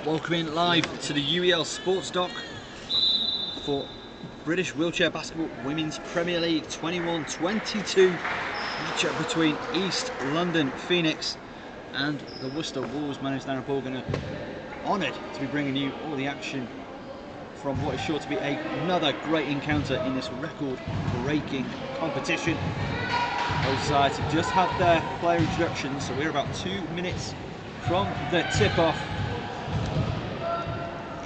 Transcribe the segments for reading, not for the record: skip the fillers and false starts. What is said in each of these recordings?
Welcome in live to the UEL SportsDock for British Wheelchair Basketball Women's Premier League 21-22 matchup between East London Phoenix and the Worcester Wolves. My name is Darren Paul, honoured to be bringing you all the action from what is sure to be another great encounter in this record-breaking competition. Both sides have just had their player introductions, so we're about 2 minutes from the tip-off.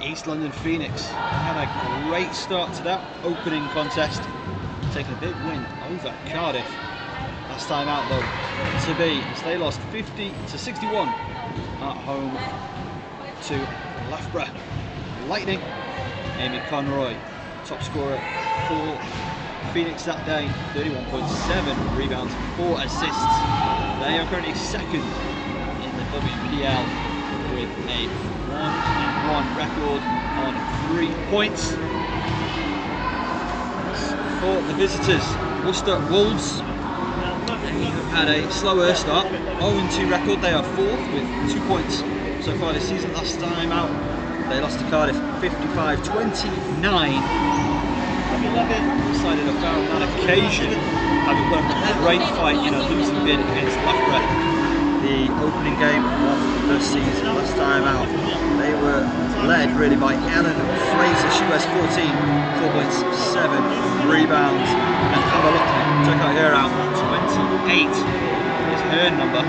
East London Phoenix had a great start to that opening contest, taking a big win over Cardiff. Last time out though, to be, as they lost 50-61 at home to Loughborough Lightning. Amy Conroy, top scorer for Phoenix that day, 31.7 rebounds, 4 assists. They are currently second in the WPL with a 1-1 record on 3 points. For the visitors, Worcester Wolves, they have had a slower start, 0-2 record. They are 4th with 2 points so far this season. Last time out, they lost to Cardiff 55-29. Decided to foul on that occasion, having put up a great fight in a losing bid against Loughborough. The opening game of the season last time out, they were led really by Ellen Fraser. She was 14, 4 points, 7 rebounds, and Emma Lockley took out her out, 28 is her number.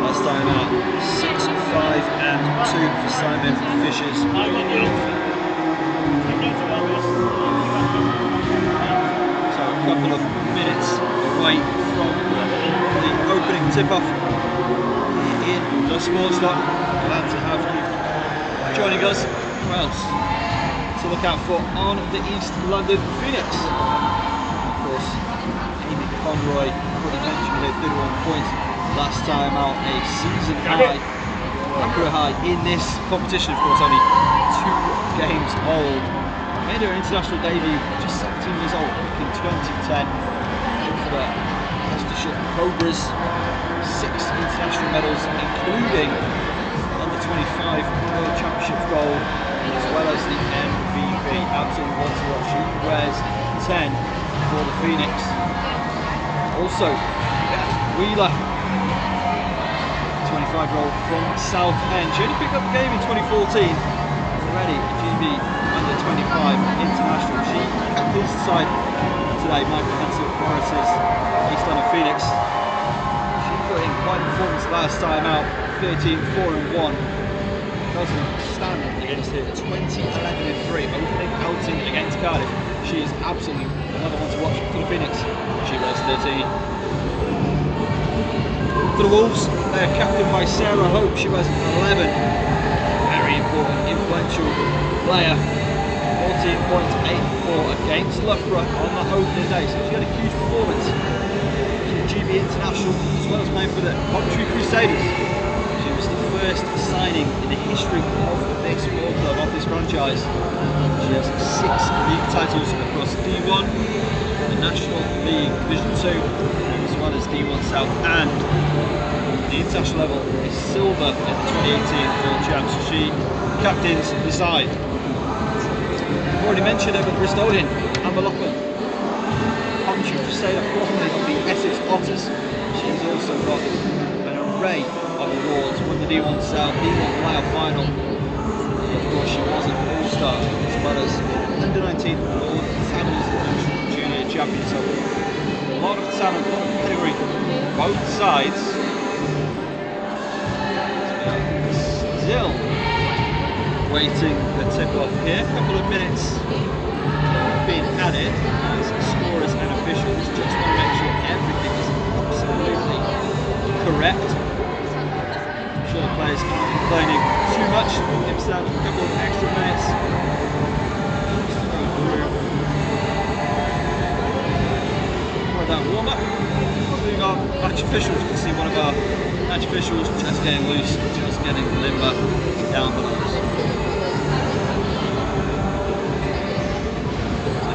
Last time out, 6, 5 and 2 for Simon Fisher's outfit. So a couple of minutes away from the opening tip-off in the SportsDock. Glad to have you joining us. Who else to look out for on the East London Phoenix? Of course, Amy Conroy, already mentioned her 31 points last time out, a season high, a career high in this competition. Of course, only 2 games old. Made her international debut just 17 years old in 2010 for the Worcestershire Cobras. 6 international medals, including under 25 World Championship gold, as well as the MVP. Absolutely wants to watch. She wears 10 for the Phoenix. Also, Beth Wheeler, 25-year-old from Southend. She only picked up the game in 2014. Already a GB under 25 international. She captains the side today, Michael Morris's East London Phoenix. She put in quite a performance last time out, 13, 4 and 1. Doesn't stand against her 20, 11 and 3 opening outing against Cardiff. She is absolutely another one to watch for the Phoenix. She wears 13. For the Wolves, they are captained by Sarah Hope. She wears 11. Very important, influential player. 14.84 against Loughborough on the opening day. So she had a huge performance. She's a GB international as well as playing for the Coventry Crusaders. She was the first signing in the history of this ball club, of this franchise. She has 6 league titles across D1, the National League Division 2, as well as D1 South, and the international level is silver at the 2018 World Champs. She captains the side. I've already mentioned her, but the Bristolian, Amber Lachlan, Coventry Crusader, formerly of the Essex Otters. She's also got an array of awards, won the D1 South, D1 Playoff Final. Of course, she was an All-Star, as well as under-19 Lord Samuels National Junior Champion. So a lot of talent, a lot of pedigree, both sides. Still waiting the tip-off here. A couple of minutes being added as scorers and officials just want to make sure everything is absolutely correct. I'm sure the players aren't complaining too much. Give us a couple of extra minutes just to go through for that warm-up. Moving on, match officials. You can see one of our match officials just getting loose, just getting limber down the nose.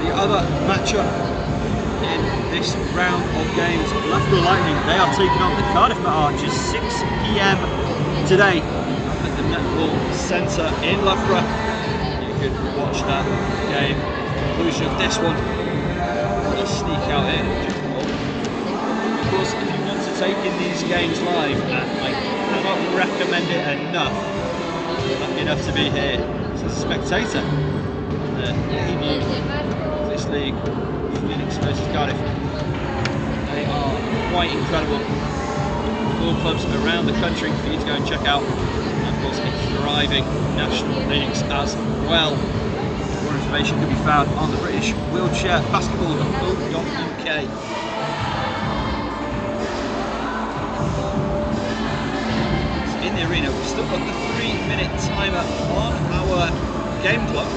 The other matchup in this round of games, Loughborough Lightning, they are taking on the Cardiff Archers, 6 PM today at the Netball Centre in Loughborough. You could watch that game, conclusion of this one. Let's sneak out here. Of course, if you want to take in these games live, and I cannot recommend it enough, lucky enough to be here as a spectator. The debut of this league, Phoenix versus Cardiff. They are quite incredible. 4 clubs around the country for you to go and check out, and of course a thriving national leagues as well. More information can be found on the British Wheelchair Basketball.co.uk. In the arena, we've still got the 3-minute timer on our game clock.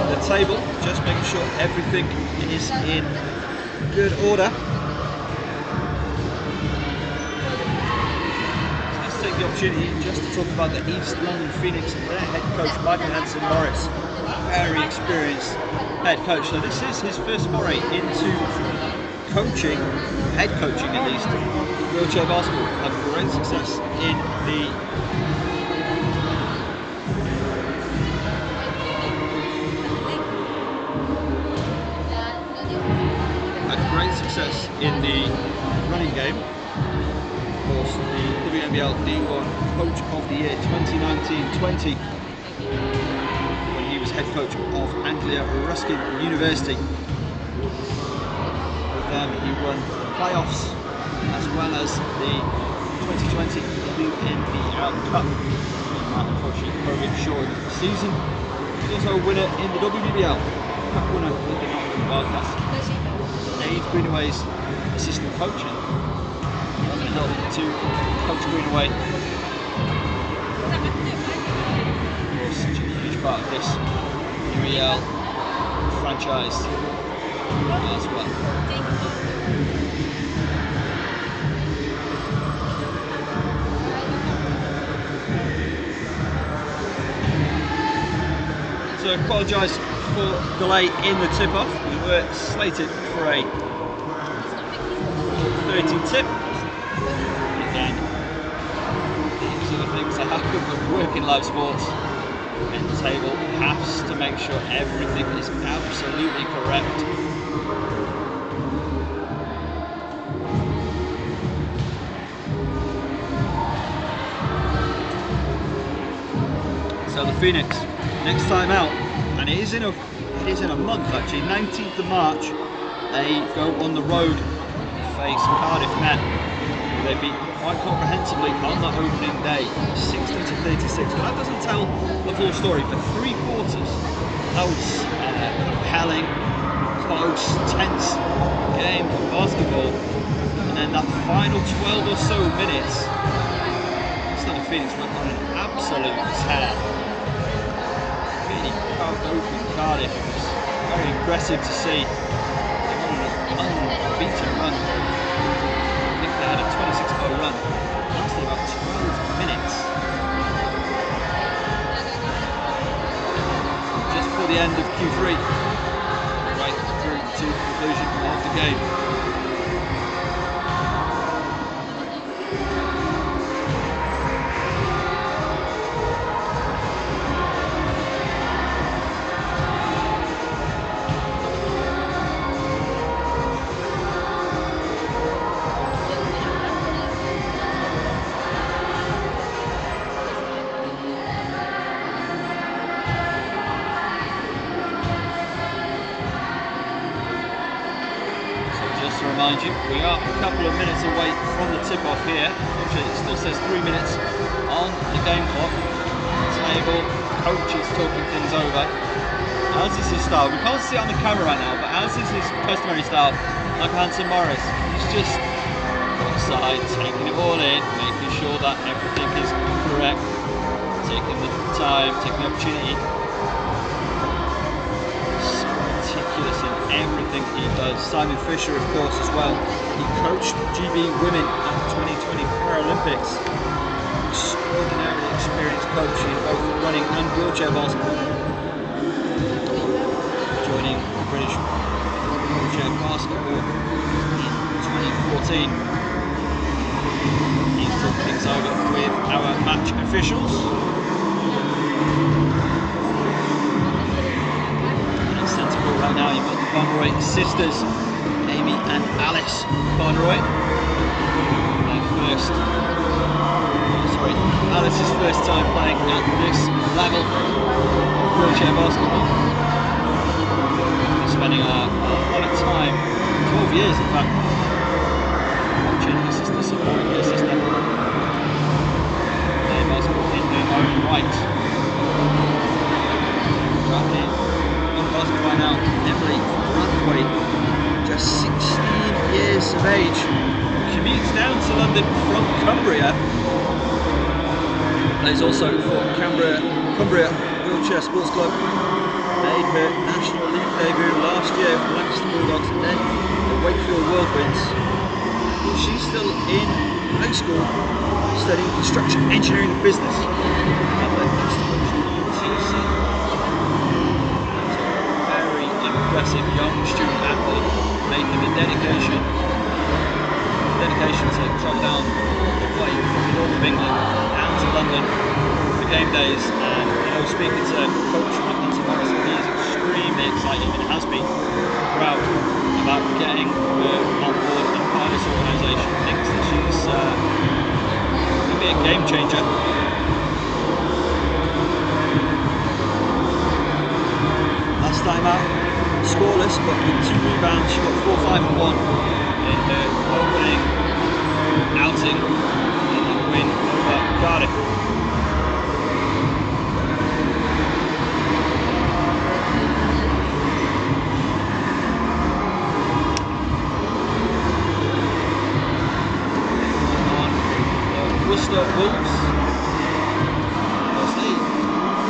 The table, just making sure everything is in good order. So let's take the opportunity just to talk about the East London Phoenix and their head coach Michael Hanson-Morris, very experienced head coach. So this is his first foray into coaching, head coaching at least, wheelchair basketball. Had great success in the running game. Of course, the WNBL D1 Coach of the Year 2019-20 when he was head coach of Anglia Ruskin University. With them, he won the playoffs as well as the 2020 WNBL Cup. Unfortunately, COVID shortened the season. He's also a winner in the WBBL Cup winner with the Nottingham Wildcats. Dave Greenaway's assistant coach, and going to help to coach Greenaway. Of course, such a huge part of this UEL franchise as well. So I apologise for delay in the tip-off. We were slated for a 30 tip. Again, these are the things that happen when we work in live sports. And the table has to make sure everything is absolutely correct. So the Phoenix, next time out, and it is in a month actually, 19th of March, they go on the road and face Cardiff Met. They beat quite comprehensively on the opening day, 60-36. But that doesn't tell the full story. For 3 quarters, that was a compelling, close, tense game of basketball. And then that final 12 or so minutes, the Phoenix went on an absolute tear. Really out-open Cardiff. It was very aggressive to see. They went on an unbeaten run. I think they had a 26-0 run. It lasted about 12 minutes. Just before the end of Q3. Right through to the conclusion of the game. Remind you, we are a couple of minutes away from the tip-off here. Unfortunately, it still says 3 minutes on the game clock. Table, coaches talking things over. As is his style, we can't see it on the camera right now, but as is his customary style, like Hanson-Morris, he's just outside, taking it all in, making sure that everything is correct, taking the time, taking the opportunity. Meticulous in everything he does. Simon Fisher, of course, as well. He coached GB Women at the 2020 Paralympics. Extraordinarily experienced coach in both running and wheelchair basketball. Joining the British Wheelchair Basketball in scene. He's talking things over with our match officials. And on centre court right now, you've got the Conroy sisters, Amy and Alice Conroy. Alice's first time playing at this level of wheelchair basketball. Spending a lot of time, 12 years in fact, watching her sister, supporting her sister playing basketball in her own right. Currently on basketball right now, Emily Brathwaite, just 16 years of age, commutes down to London from Cumbria. Plays also for Cumbria Wheelchair Sports Club. Made her National League debut last year for Lancaster Bulldogs, then the Wakefield Whirlwinds. She's still in high school studying construction engineering and business at the UTC. Very impressive young student athlete, making the dedication to travel down the way from the north of England down to London for game days. And speaking to Coach Matthew Morrison, he is extremely excited and has been proud about getting her on board and part of this organisation. Thinks that she's going to be a game changer. Last time out, scoreless, but with 2 rebounds. She got 4, 5 and 1 in her opening outing in the win over Cardiff. Worcester Wolves, they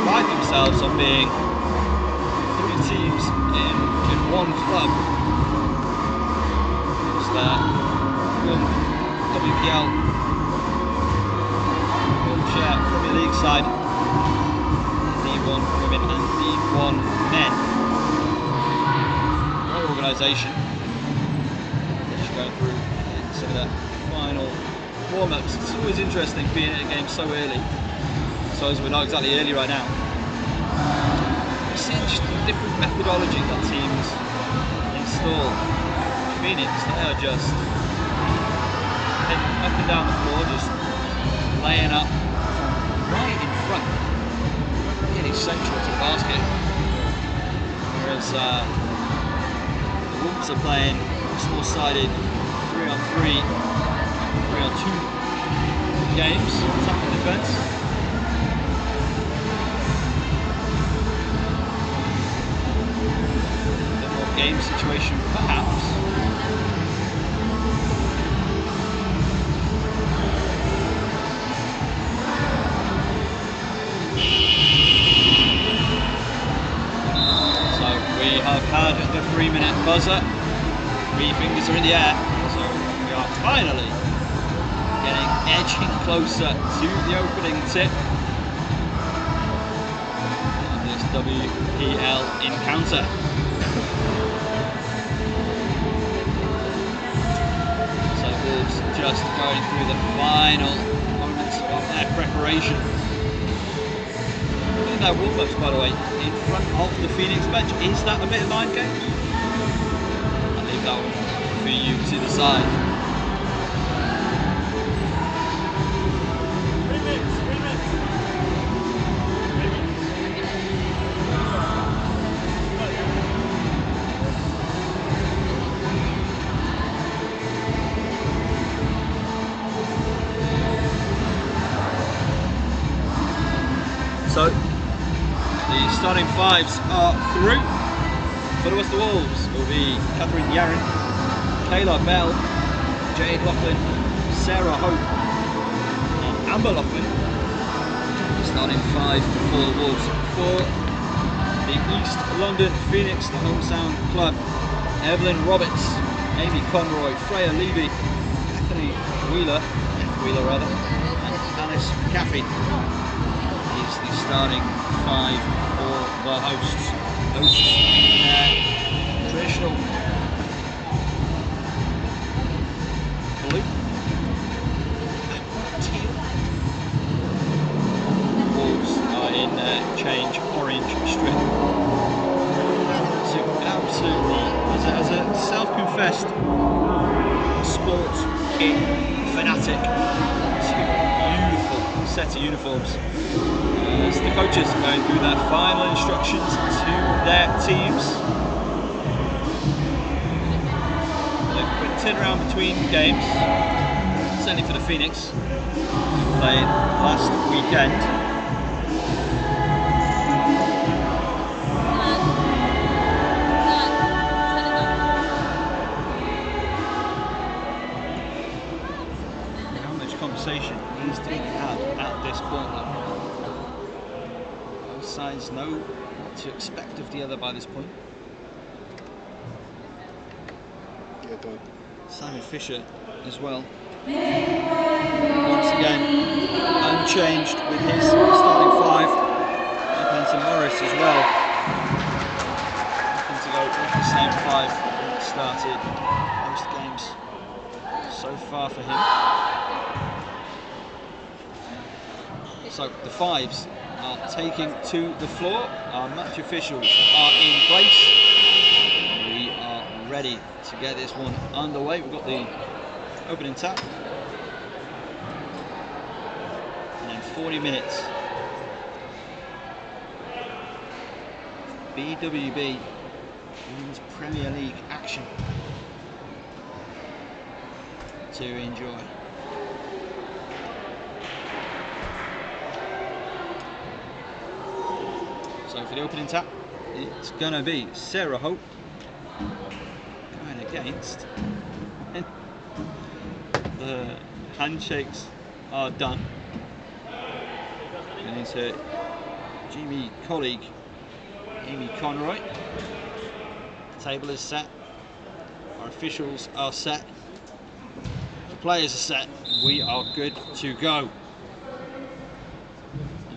pride themselves on being 3 teams in one club. It's their WPL Wheelchair Premier League side, D1 women and D1 men. Great organisation. Just going through some of the final warm-ups. It's always interesting being at a game so early, so as we're not exactly early right now. We're seeing just the different methodology that teams install. Phoenix, they are just up and down the floor, just laying up right in front, really central to the basket. Whereas the Wolves are playing small-sided 3-on-3, 3-on-2 games, attack and defence. A bit more game situation, perhaps. So we have had the 3-minute buzzer. 3 fingers are in the air. So we are finally edging closer to the opening tip of this WPL encounter. So the Wolves just going through the final moments of their preparation. Look at their warm-ups, by the way, in front of the Phoenix bench. Is that a bit of mind game? I'll leave that one for you to decide. So, the starting 5s are through. For the Worcester Wolves will be Catherine Yarron, Kayla Bell, Jade Laughlin, Sarah Hope, and Amber Laughlin. Starting 5 for the Wolves. For the East London Phoenix, the hometown club, Evelyn Roberts, Amy Conroy, Freya Levy, Bethany Wheeler, and Alice McCaffrey. The starting 5 for the hosts. Hosts in their traditional history. Absolutely, as a self-confessed sports kit fanatic, it's a beautiful set of uniforms. As the coaches are going through their final instructions to their teams. A quick turnaround between games, certainly for the Phoenix, played last weekend. Conversation needs to be had at this point. Both sides know what to expect of the other by this point. Yeah, done. Simon Fisher as well. Once again, unchanged with his starting five. Up Morris as well. Looking to go with the same five that started most games so far for him. So the fives are taking to the floor. Our match officials are in place. We are ready to get this one underway. We've got the opening tap. And then 40 minutes. BWB Women's Premier League action to enjoy. So for the opening tap, it's going to be Sarah Hope going against. The handshakes are done. And it's her Jimmy colleague, Amy Conroy. The table is set. Our officials are set. The players are set. We are good to go.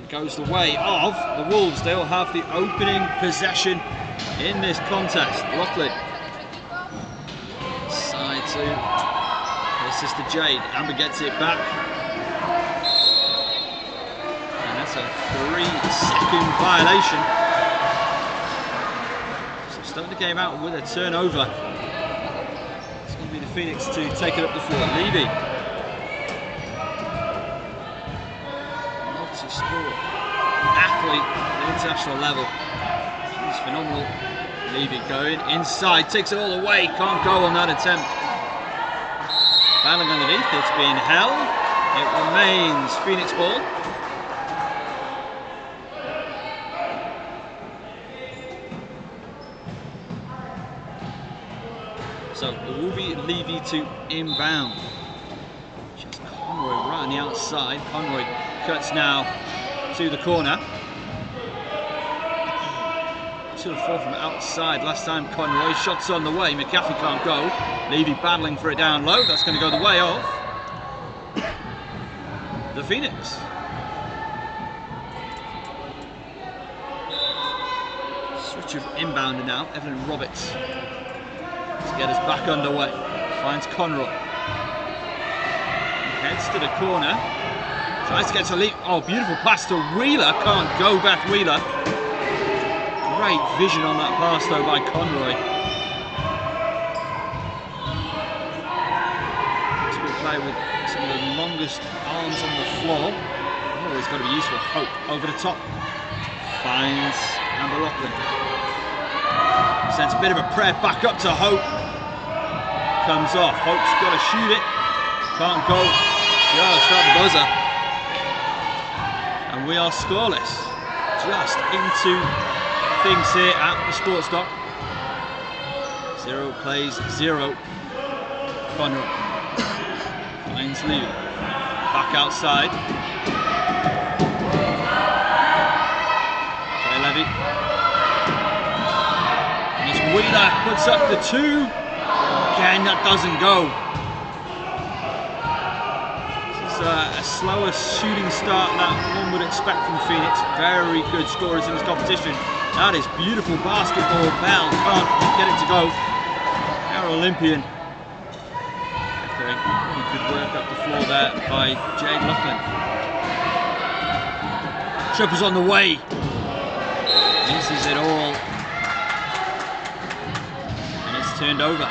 Goes the way of the Wolves. They'll have the opening possession in this contest. Lockley side to her sister Jade. Amber gets it back, and that's a 3-second violation. So starting the game out with a turnover. It's going to be the Phoenix to take it up the floor. Levy. Sport athlete at the international level. She's phenomenal. Levy going inside, takes it all away, can't go on that attempt. Battling underneath, it's being held. It remains Phoenix ball. So it will be Levy to inbound. Just Conroy right on the outside. Conroy cuts now to the corner. To the floor from outside. Last time Conroy, shots on the way. McAfee can't go. Levy battling for it down low. That's going to go the way of the Phoenix. Switch of inbounder now. Evelyn Roberts to get us back underway. Finds Conroy. Heads to the corner. Tries to get to leap. Oh, beautiful pass to Wheeler. Can't go, Beth Wheeler. Great vision on that pass, though, by Conroy. This will play with some of the longest arms on the floor. Always got to be useful. Hope over the top. Finds Amber Lachlan. Sends a bit of a prayer back up to Hope. Comes off. Hope's got to shoot it. Can't go. Just at the buzzer. And we are scoreless. Just into things here at the SportsDock. 0 plays 0. Conroy finds Levy. Back outside. Okay, Levy. And it's Wheeler puts up the 2. Again, that doesn't go. A slower shooting start that one would expect from Phoenix. Very good scorers in this competition. That is beautiful basketball. Bell can't get it to go. Our Olympian. Okay, really good work up the floor there by Jade Laughlin. Triples on the way. This is gives it all. And it's turned over.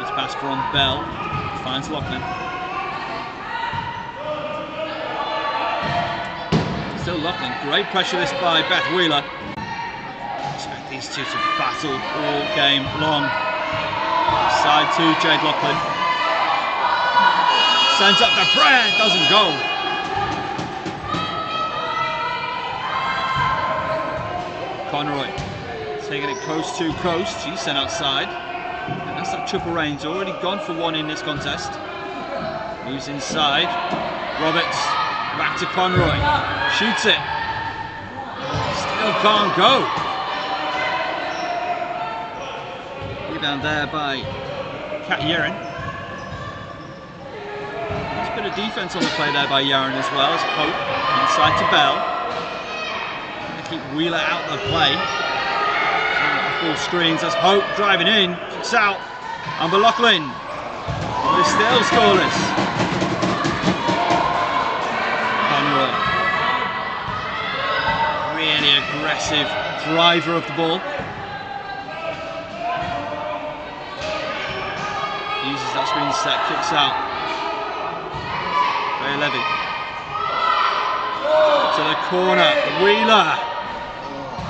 Nice pass from Bell. Finds Lachlan. Still Lachlan. Great pressure this by Beth Wheeler. Expect these two to battle all game long. Side to Jade Lachlan. Sends up the prayer, doesn't go. Conroy taking it coast to coast. She's sent outside. And that's that triple range. Already gone for one in this contest. Moves inside. Roberts back to Conroy. Shoots it. Still can't go. Rebound there by Kat Yeren. Nice bit of defense on the play there by Yeren as well as Hope inside to Bell. Gonna keep Wheeler out of the play. Full screens as Hope driving in, kicks out. Amber Lachlan. They're still scoreless. Conroy. Really aggressive driver of the ball. Uses that screen set, kicks out. Very Levy. To the corner, Wheeler.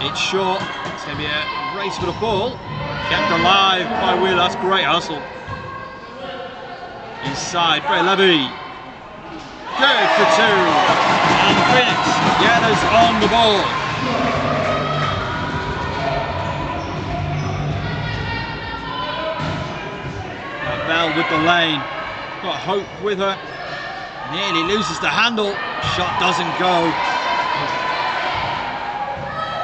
It's short. It's going to be a race for the ball. Kept alive by Wheeler. That's great hustle. Inside, Bray Levy. Good for two. And Phoenix Yellers on the ball. Bell with the lane. Got Hope with her. Nearly loses the handle. Shot doesn't go.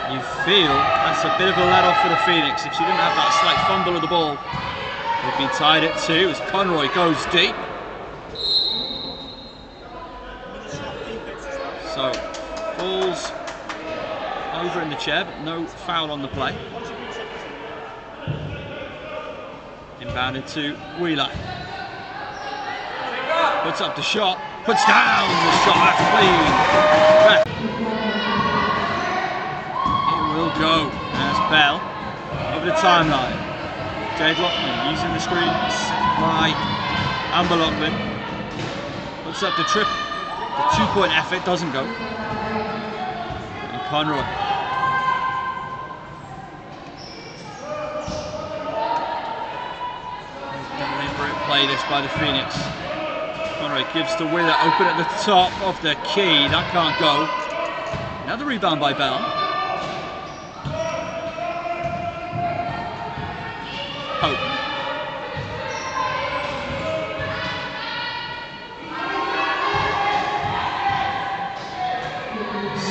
You feel that's a bit of a let off for the Phoenix. If she didn't have that slight fumble of the ball, they'd be tied at 2 as Conroy goes deep. So falls over in the chair, but no foul on the play. Inbounded to Wheeler. Puts up the shot, puts down the shot, that's clean. It will go. There's Bell over the timeline. Jade Lachlan using the screen by Amber Lachlan. Puts up the trip. The 2-point effort doesn't go. And Conroy. Deliberate play this by the Phoenix. Conroy gives to Wheeler, open at the top of the key. That can't go. Another rebound by Bell. Hope.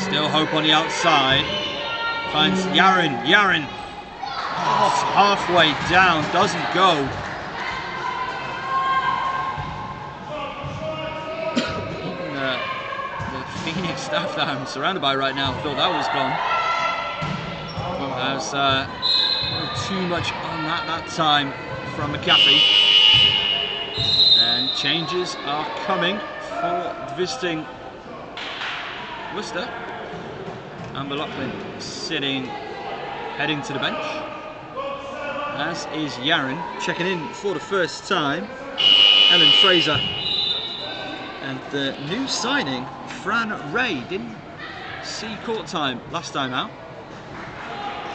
Still Hope on the outside. Finds Yaren. Yaren off halfway down. Doesn't go. Phoenix staff that I'm surrounded by right now thought that was gone. There's too much on that time from McAfee. And changes are coming for visiting Worcester. Amber Lachlan sitting, heading to the bench. As is Yaren, checking in for the first time. Ellen Fraser. And the new signing, Fran Ray, didn't see court time last time out,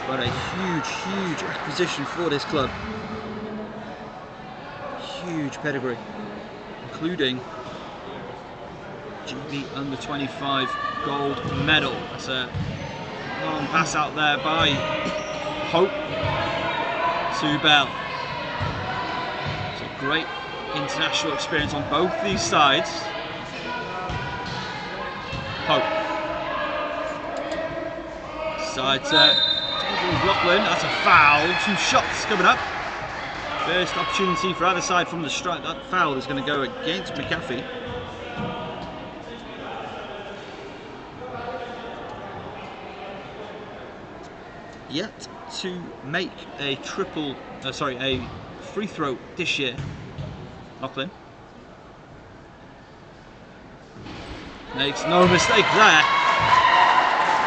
but a huge acquisition for this club. Huge pedigree, including GB under 25 gold medal. That's a long pass out there by Hope to Bell. So great international experience on both these sides. Hope. Side to Lachlan, that's a foul. 2 shots coming up. First opportunity for either side from the strike. That foul is going to go against McAfee. Yet to make a a free throw this year, Lachlan. Makes no mistake there.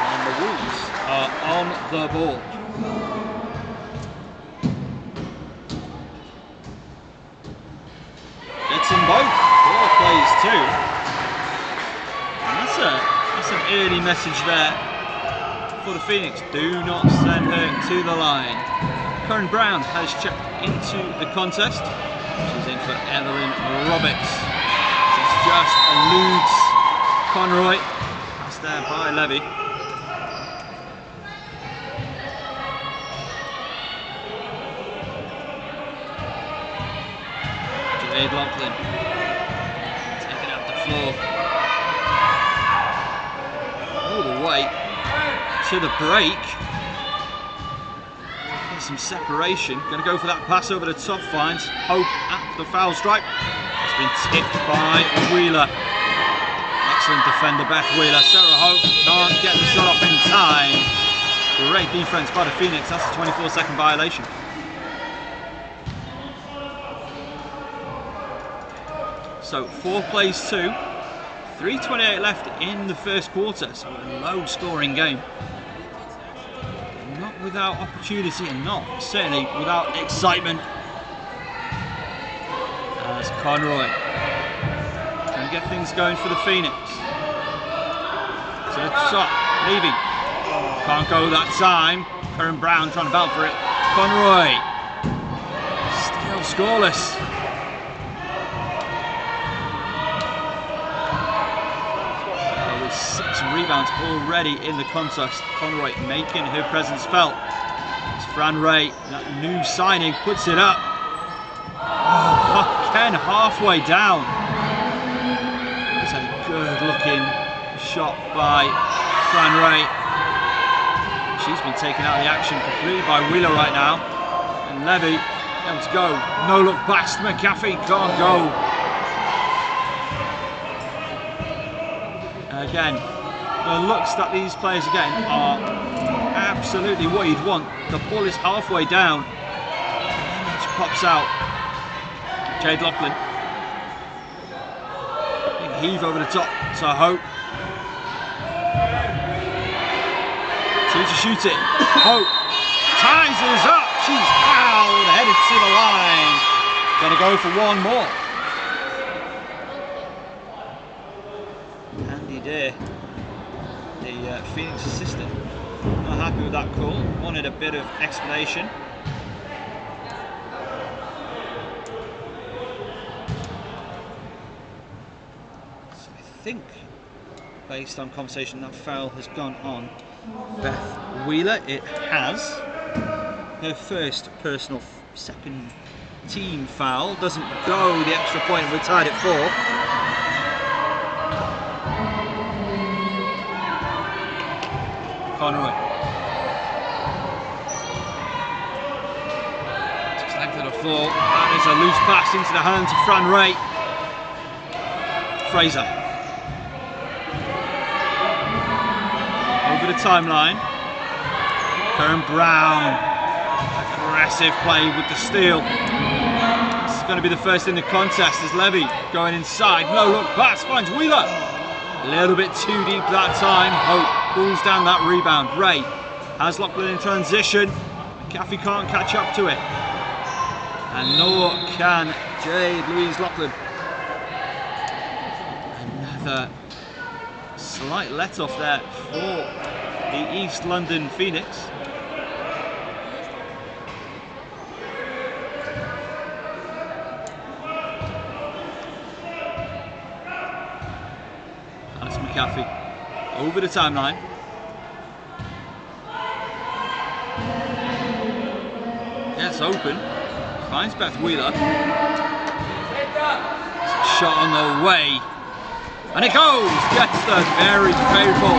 And the Wolves are on the ball. Gets them both. 4 plays 2. And that's an early message there for the Phoenix. Do not send her to the line. Karen Brown has checked into the contest. She's in for Evelyn Roberts. This just eludes Conroy. That's there by Levy. Jade Lachlan taking up the floor. All the way to the break. Get some separation. Going to go for that pass over the top. Finds Hope at the foul stripe. It's been tipped by Wheeler. Excellent defender, Beth Wheeler. Sarah Hope can't get the shot off in time. Great defense by the Phoenix. That's a 24-second violation. So 4 plays 2. 3:28 left in the first quarter. So a low-scoring game. Not without opportunity, and not certainly without excitement. As Conroy trying to get things going for the Phoenix. So the shot, Levy can't go that time. Karen Brown trying to battle for it. Conroy still scoreless. With 6 rebounds already in the contest. Conroy making her presence felt. It's Fran Ray, that new signing, puts it up. Oh, Ken halfway down. It's a good looking shot by Fran Ray. She's been taken out of the action completely by Wheeler right now. And Levy able to go. No look past McAfee, can't go. Again, the looks that these players are getting are absolutely what you'd want. The ball is halfway down. It pops out. Jade Lachlan. Big heave over the top to Hope. 2 to shoot it. Hope ties us up. She's fouled, headed to the line. Gonna go for one more. Andy Day, the Phoenix assistant, not happy with that call. Wanted a bit of explanation. So I think, based on conversation, that foul has gone on Beth Wheeler. It has. Her first personal second team foul. Doesn't go the extra point, and we're tied at 4. Conroy. Just length of the floor. That is a loose pass into the hands of Fran Ray. Fraser. Over the timeline. Karen Brown. Aggressive play with the steal. This is going to be the first in the contest as Levy going inside. No look pass, finds Wheeler. A little bit too deep that time. Hope pulls down that rebound. Ray has Lachlan in transition. McAfee can't catch up to it. And nor can Jade Louise Lachlan. Another slight let off there for the East London Phoenix. That's McAfee over the timeline. Gets open. Finds Beth Wheeler. Shot on the way. And it goes! Gets the very favourable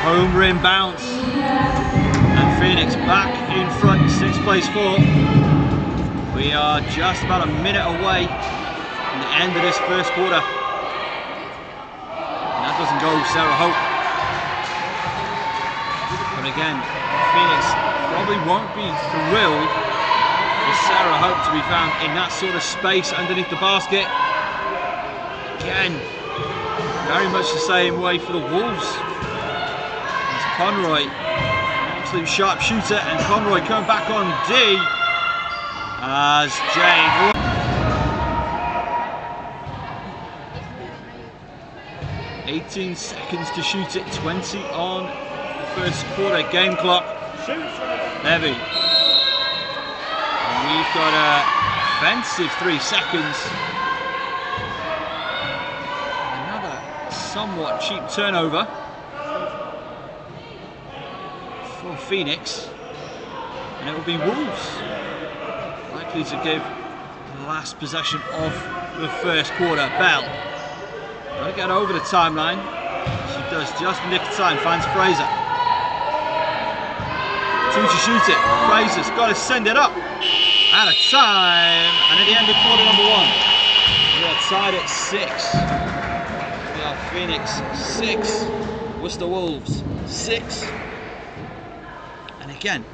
home rim bounce. And Phoenix back in front, 6 plays 4. We are just about a minute away from the end of this first quarter. And that doesn't go Sarah Hope. But again, Phoenix probably won't be thrilled for Sarah Hope to be found in that sort of space underneath the basket. Again, very much the same way for the Wolves. It's Conroy, absolute sharp shooter, and Conroy coming back on D as Jade. 18 seconds to shoot it, 20 on the first quarter game clock. Levy. And we've got a offensive 3 seconds. Another somewhat cheap turnover for Phoenix. And it will be Wolves likely to give the last possession of the first quarter. Bell. Got to get over the timeline. She does just nick time, finds Fraser. 2 to shoot it. Fraser's got to send it up. Out of time. And at the end of quarter number 1, we are tied at 6. We are Phoenix 6, Worcester Wolves 6. And again,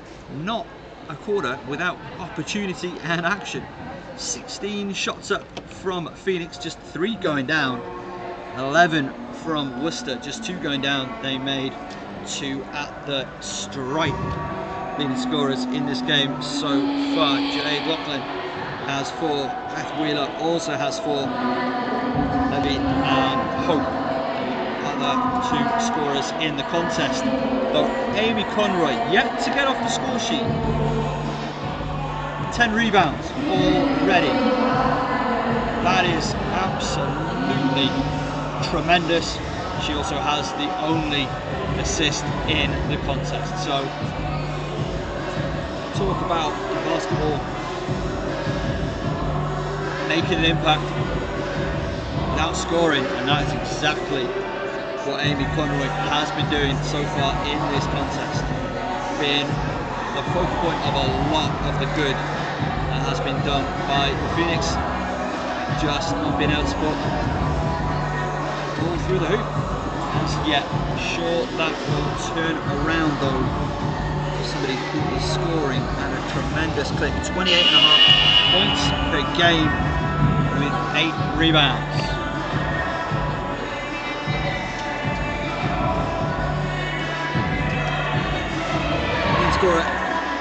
not a quarter without opportunity and action. 16 shots up from Phoenix, just 3 going down. 11 from Worcester, just 2 going down. They made 2 at the stripe. Leading scorers in this game so far. Jade Lachlan has 4. Beth Wheeler also has 4. Levy and Hope, other 2 scorers in the contest. Though Amy Conroy yet to get off the score sheet. 10 rebounds already. That is absolutely tremendous. She also has the only assist in the contest. So talk about basketball making an impact without scoring, and that is exactly what Amy Conroy has been doing so far in this contest. Being the focal point of a lot of the good that has been done by Phoenix, just not being able to put all through the hoop. As yet, sure that will turn around though. Somebody who is scoring at a tremendous clip, 28.5 points per game with 8 rebounds. Leading scorer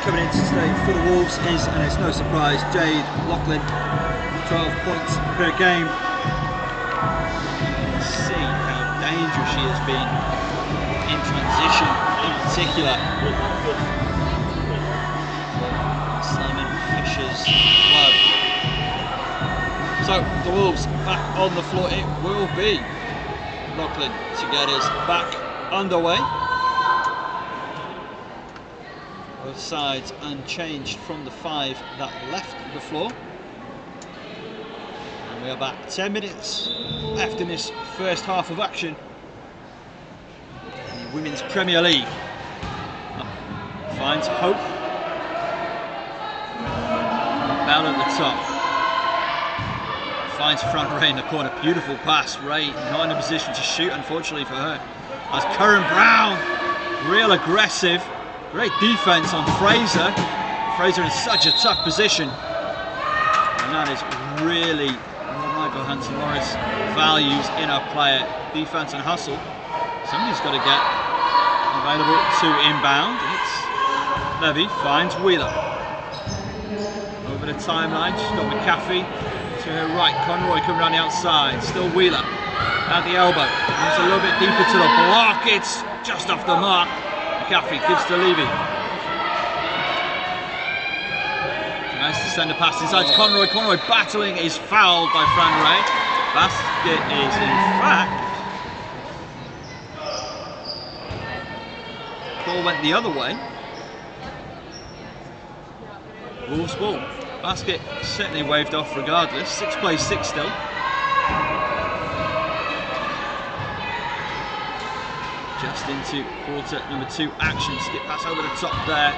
coming in today for the Wolves is, and it's no surprise, Jade Lachlan, 12 points per game. See how dangerous she has been in transition in particular. Simon Fisher's club. So the Wolves back on the floor. It will be Lachlan to get us back underway. Both sides unchanged from the 5 that left the floor. And we are back. 10 minutes left in this first half of action. In the Women's Premier League. Finds Hope. Bell at the top. Finds front Ray in the corner. Beautiful pass. Ray not in a position to shoot, unfortunately for her. As Karen Brown, real aggressive. Great defense on Fraser. Fraser in such a tough position. And that is really what Michael Hansen-Morris values in a player. Defense and hustle. Somebody's got to get available to inbound. It's Levy, finds Wheeler. Over the timeline, she's got McAfee to her right. Conroy coming around the outside. Still Wheeler at the elbow. Moves a little bit deeper to the block. It's just off the mark. McAfee gives to Levy. Nice to send a pass inside to Conroy. Conroy battling is fouled by Fran Ray. Basket is in fact. Ball went the other way. Wolves ball. Basket certainly waved off regardless. 6 plays 6 still. Just into quarter number 2 action. Skip pass over the top there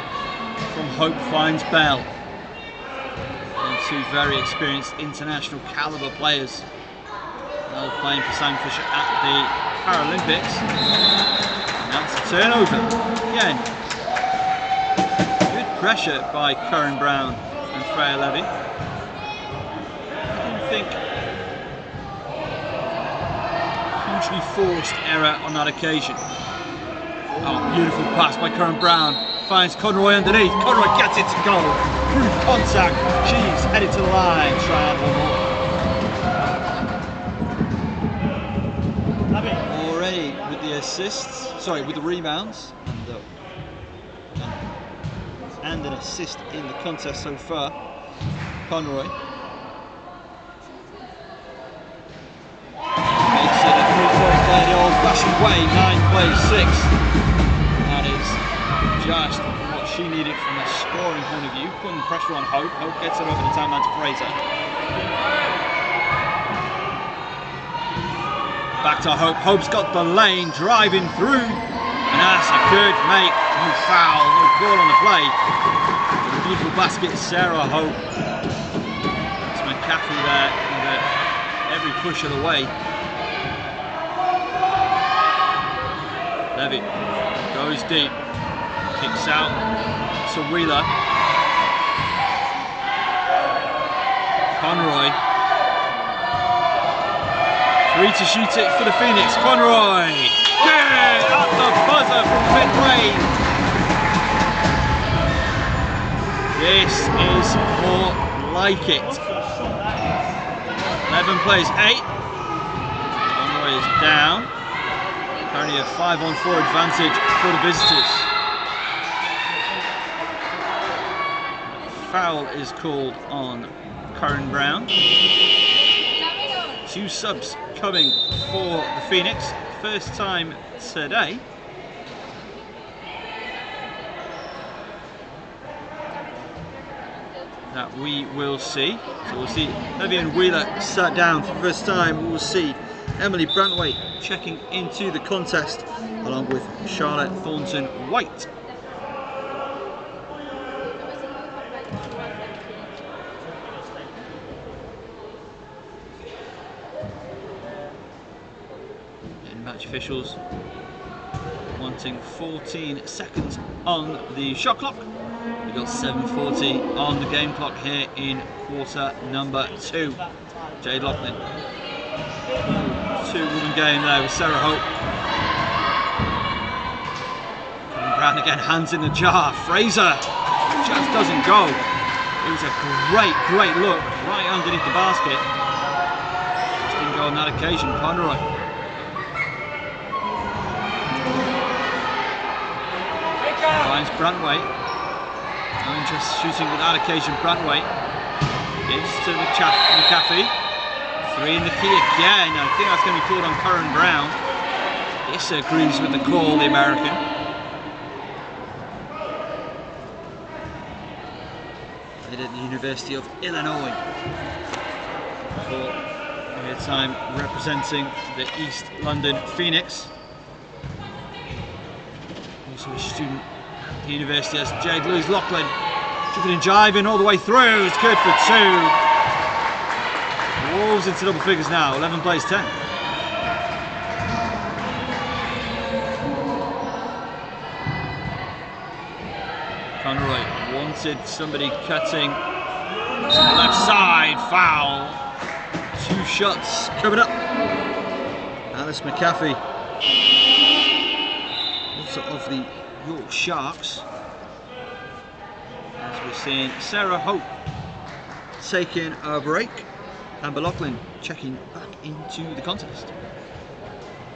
from Hope, finds Bell. And 2 very experienced international caliber players. Now playing for Sam Fisher at the Paralympics. And that's a turnover. Again, good pressure by Karen Brown and Freya Levy. I didn't think actually forced error on that occasion. Oh, beautiful pass by Karen Brown. Finds Conroy underneath. Conroy gets it to goal. Through contact. She's headed to the line. Try out one more. Already with the assists, sorry, with the rebounds and an assist in the contest so far. Conroy makes it a 3-point play the old-fashioned way. 9 plays 6. That is just what she needed from a scoring point of view. Putting pressure on Hope. Hope gets it over the timeline to Fraser. Back to Hope. Hope's got the lane, driving through. And that's a good make. No foul, no call on the play. Beautiful basket, Sarah Hope. It's McCaffrey there with every push of the way. Levy goes deep, kicks out to Wheeler. Conroy. 3 to shoot it for the Phoenix. Conroy. Good at the buzzer from mid-range. This is more like it. 11 plays 8. Conroy is down. Currently a 5-on-4 advantage for the visitors. Foul is called on Karen Brown. 2 subs coming for the Phoenix. First time today. That we will see. So we'll see Levy and Wheeler sat down for the first time. We will see Emily Brantwaite checking into the contest along with Charlotte Thornton White. And match officials wanting 14 seconds on the shot clock. We've got 7:40 on the game clock here in quarter number 2. Jade Loughlin. 2-woman game there with Sarah Hope. Karen Brown again, hands in the jar. Fraser just doesn't go. It was a great look right underneath the basket. Just didn't go on that occasion. Conroy. Finds Brantwaite. No interest shooting with that occasion. Brantwaite gives to McCaffrey. 3 in the key again. I think that's going to be called on Karen Brown. Disagrees with the call, the American. Played at the University of Illinois for her time representing the East London Phoenix. Also a student at the university as Jade Louise Loughlin. Dribbling and jiving all the way through. It's good for 2. Wolves into double figures now. 11 plays 10. Conroy wanted somebody cutting to the left side. Foul. 2 shots coming up. Alice McCaffrey, also of the York Sharks. As we're seeing Sarah Hope taking a break. Amber Loughlin checking back into the contest.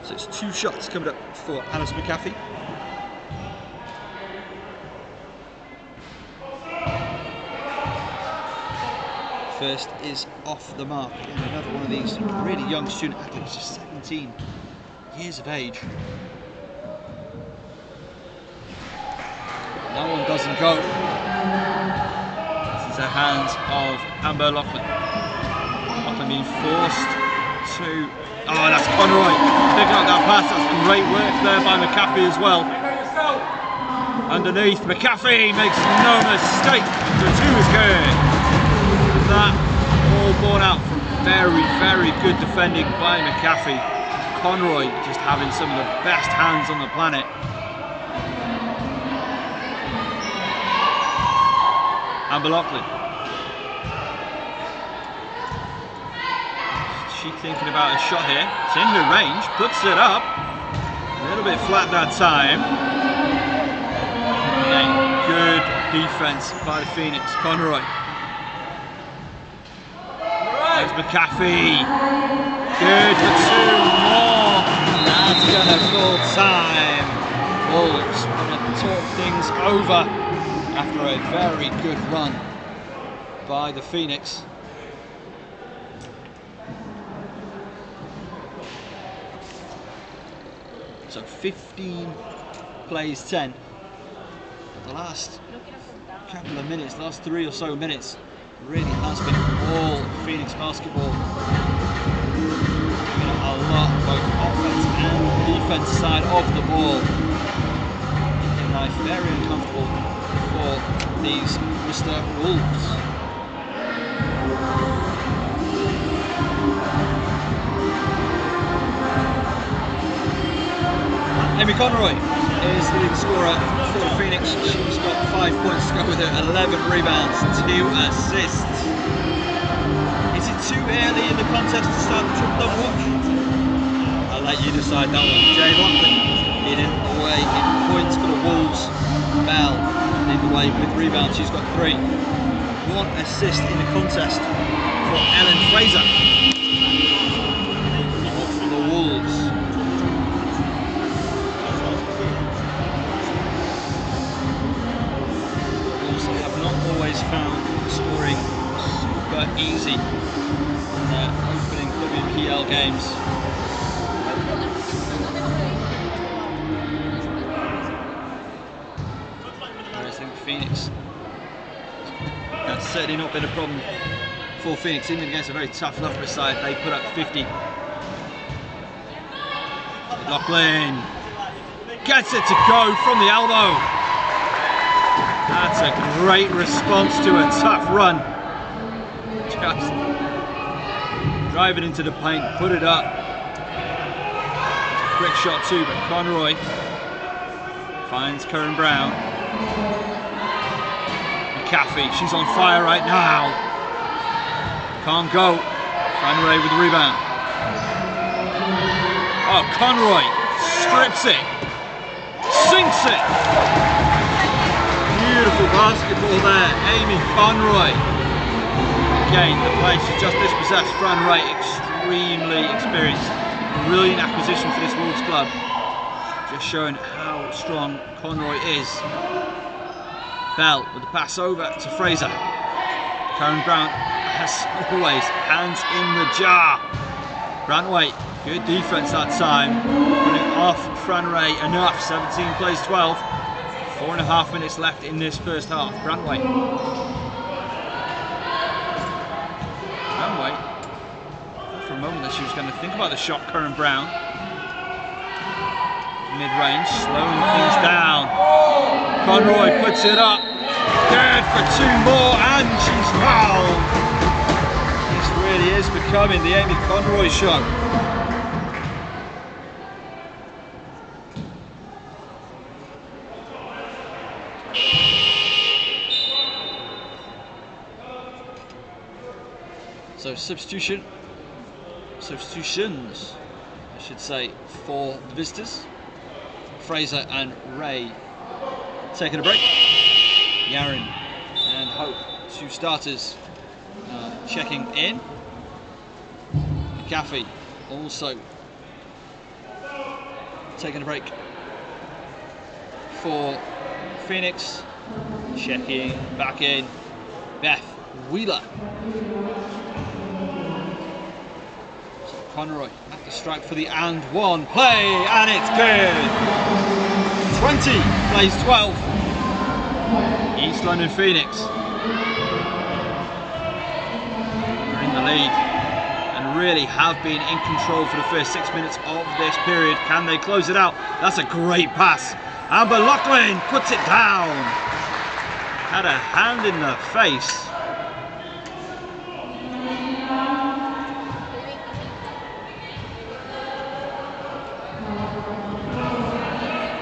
So it's 2 shots coming up for Alice McCaffrey. First is off the mark. And another one of these really young student athletes, just 17 years of age. That one doesn't go. This is the hands of Amber Loughlin. Loughlin being forced to... Oh, that's Conroy. Picking up that pass. That's great work there by McCaffrey as well. Underneath, McCaffrey makes no mistake. The 2 is good. That all borne out from very good defending by McCaffrey. Conroy just having some of the best hands on the planet. Amber Loughlin. she thinking about a shot here? It's in her range, puts it up. A little bit flat that time. Again, good defense by the Phoenix. Conroy. There's McAfee. Good for 2 more. That's gonna call time. Wolves want to talk things over after a very good run by the Phoenix. So 15 plays 10. The last couple of minutes, last 3 or so minutes, really has been all Phoenix basketball. A lot, both offense and defense side of the ball. Making life very uncomfortable for these Worcester Wolves. Amy Conroy is the leading scorer for Phoenix. She's got 5 points to go with her, 11 rebounds, 2 assists. Is it too early in the contest to start the triple double watch? I'll let you decide that one. Jay Lockton leading the way in points for the Wolves. Bell leading the way with rebounds. She's got 3. 1 assist in the contest for Ellen Fraser for the Wolves. Always found scoring super easy in their opening WPL games. Whereas I think Phoenix, that's certainly not been a problem for Phoenix, even against a very tough Loughborough side. They put up 50. McLaughlin gets it to go from the elbow. That's a great response to a tough run. Just drive it into the paint, put it up. Quick shot too, but Conroy finds Karen Brown. McAfee, she's on fire right now. Can't go. Conroy with the rebound. Oh, Conroy strips it, sinks it. Beautiful basketball there, Amy Conroy. Again, the play she's just dispossessed. Fran Wright, extremely experienced. Brilliant acquisition for this Wolves club. Just showing how strong Conroy is. Bell with the pass over to Fraser. Karen Brown, as always, hands in the jar. Brantwaite, good defense that time. Putting off Fran Ray enough. 17 plays 12. 4.5 minutes left in this first half. Brantwaite. Brantwaite. For a moment that she was going to think about the shot. Karen Brown. Mid-range, slowing things down. Conroy puts it up. Good for 2 more, and she's fouled. This really is becoming the Amy Conroy show. So substitutions, I should say, for the visitors. Fraser and Ray taking a break. Yaren and Hope, 2 starters, checking in. McAfee also taking a break for Phoenix. Checking back in. Beth Wheeler. Conroy at the strike for the and 1 play, and it's good. 20 plays 12. East London Phoenix are in the lead and really have been in control for the first 6 minutes of this period. Can they close it out? That's a great pass. Amber Loughlin puts it down. Had a hand in the face.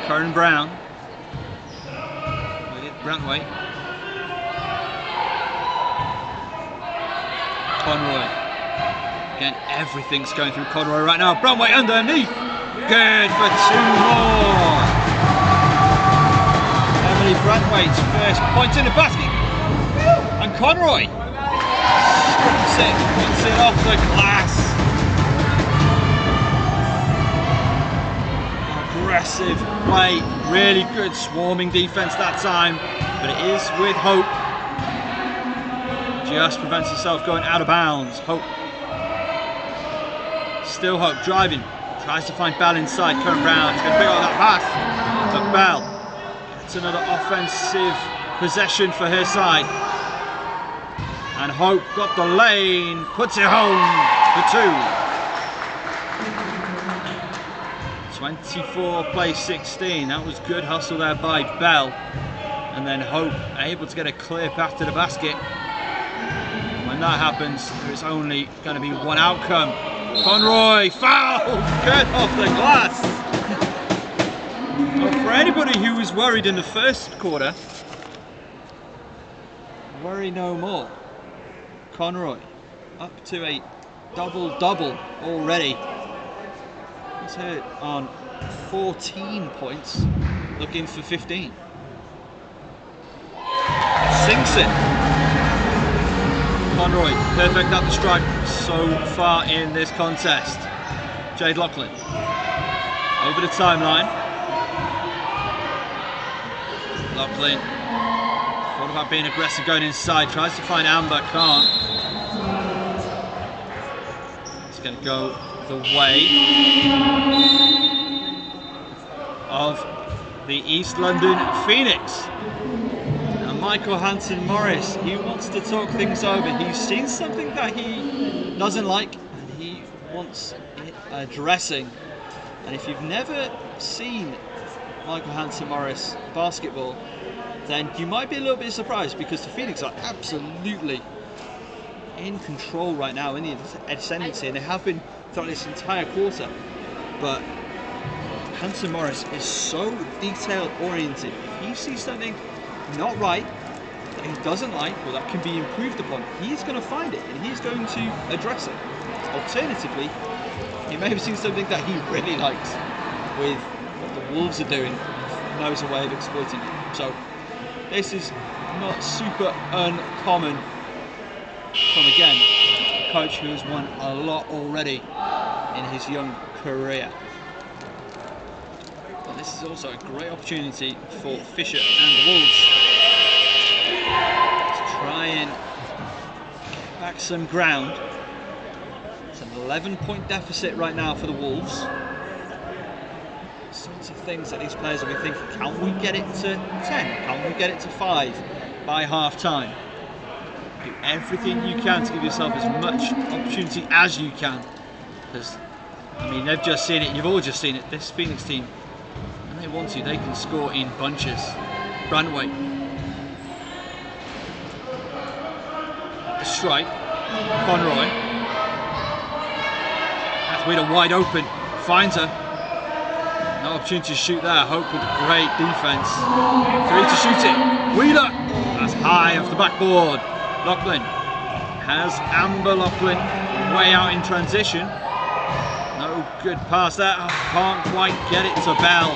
Karen Brown with it, Brantwaite. Conroy Again, everything's going through Conroy right now. Brunway underneath. Good for 2 more. Emily Brunway's first point in the basket. And Conroy puts it off the glass. Aggressive play, really good swarming defense that time, but it is with Hope. Just prevents herself going out of bounds. Hope. Still Hope driving. Tries to find Bell inside. Karen Brown. She's going to pick up that pass. But Bell gets another offensive possession for her side. And Hope got the lane. Puts it home for 2. 24 plays 16. That was good hustle there by Bell. And then Hope able to get a clear path to the basket. When that happens, there is only going to be one outcome. Conroy foul! Good off the glass! Well, for anybody who was worried in the first quarter, worry no more. Conroy up to a double-double already. He's hit on 14 points, looking for 15. Sinks it. Conroy, perfect at the stripe so far in this contest. Jade Loughlin over the timeline. Loughlin thought about being aggressive going inside, tries to find Amber, can't. It's going to go the way of the East London Phoenix. Michael Hanson-Morris, he wants to talk things over. He's seen something that he doesn't like and he wants it addressing. And if you've never seen Michael Hanson-Morris basketball, then you might be a little bit surprised, because the Phoenix are absolutely in control right now, in the ascendancy, and they have been throughout this entire quarter. But Hanson-Morris is so detail oriented. If he sees something not right, that he doesn't like, or that can be improved upon, he's going to find it and he's going to address it. Alternatively, he may have seen something that he really likes with what the Wolves are doing, knows a way of exploiting it. So this is not super uncommon from, again, a coach who has won a lot already in his young career. But this is also a great opportunity for Fisher and the Wolves to try and get back some ground. It's an 11-point deficit right now for the Wolves. Sorts of things that these players will be thinking, can we get it to 10? Can we get it to 5 by half time? Do everything you can to give yourself as much opportunity as you can. Because, I mean, they've just seen it, you've all just seen it, this Phoenix team, when they want to, they can score in bunches. Brunway. A strike. Conroy. Athwita wide open. Finds her. No opportunity to shoot there. Hope with great defense. 3 to shoot it. Wheeler. That's high off the backboard. Loughlin has Amber Loughlin way out in transition. No good pass there. Can't quite get it to Bell.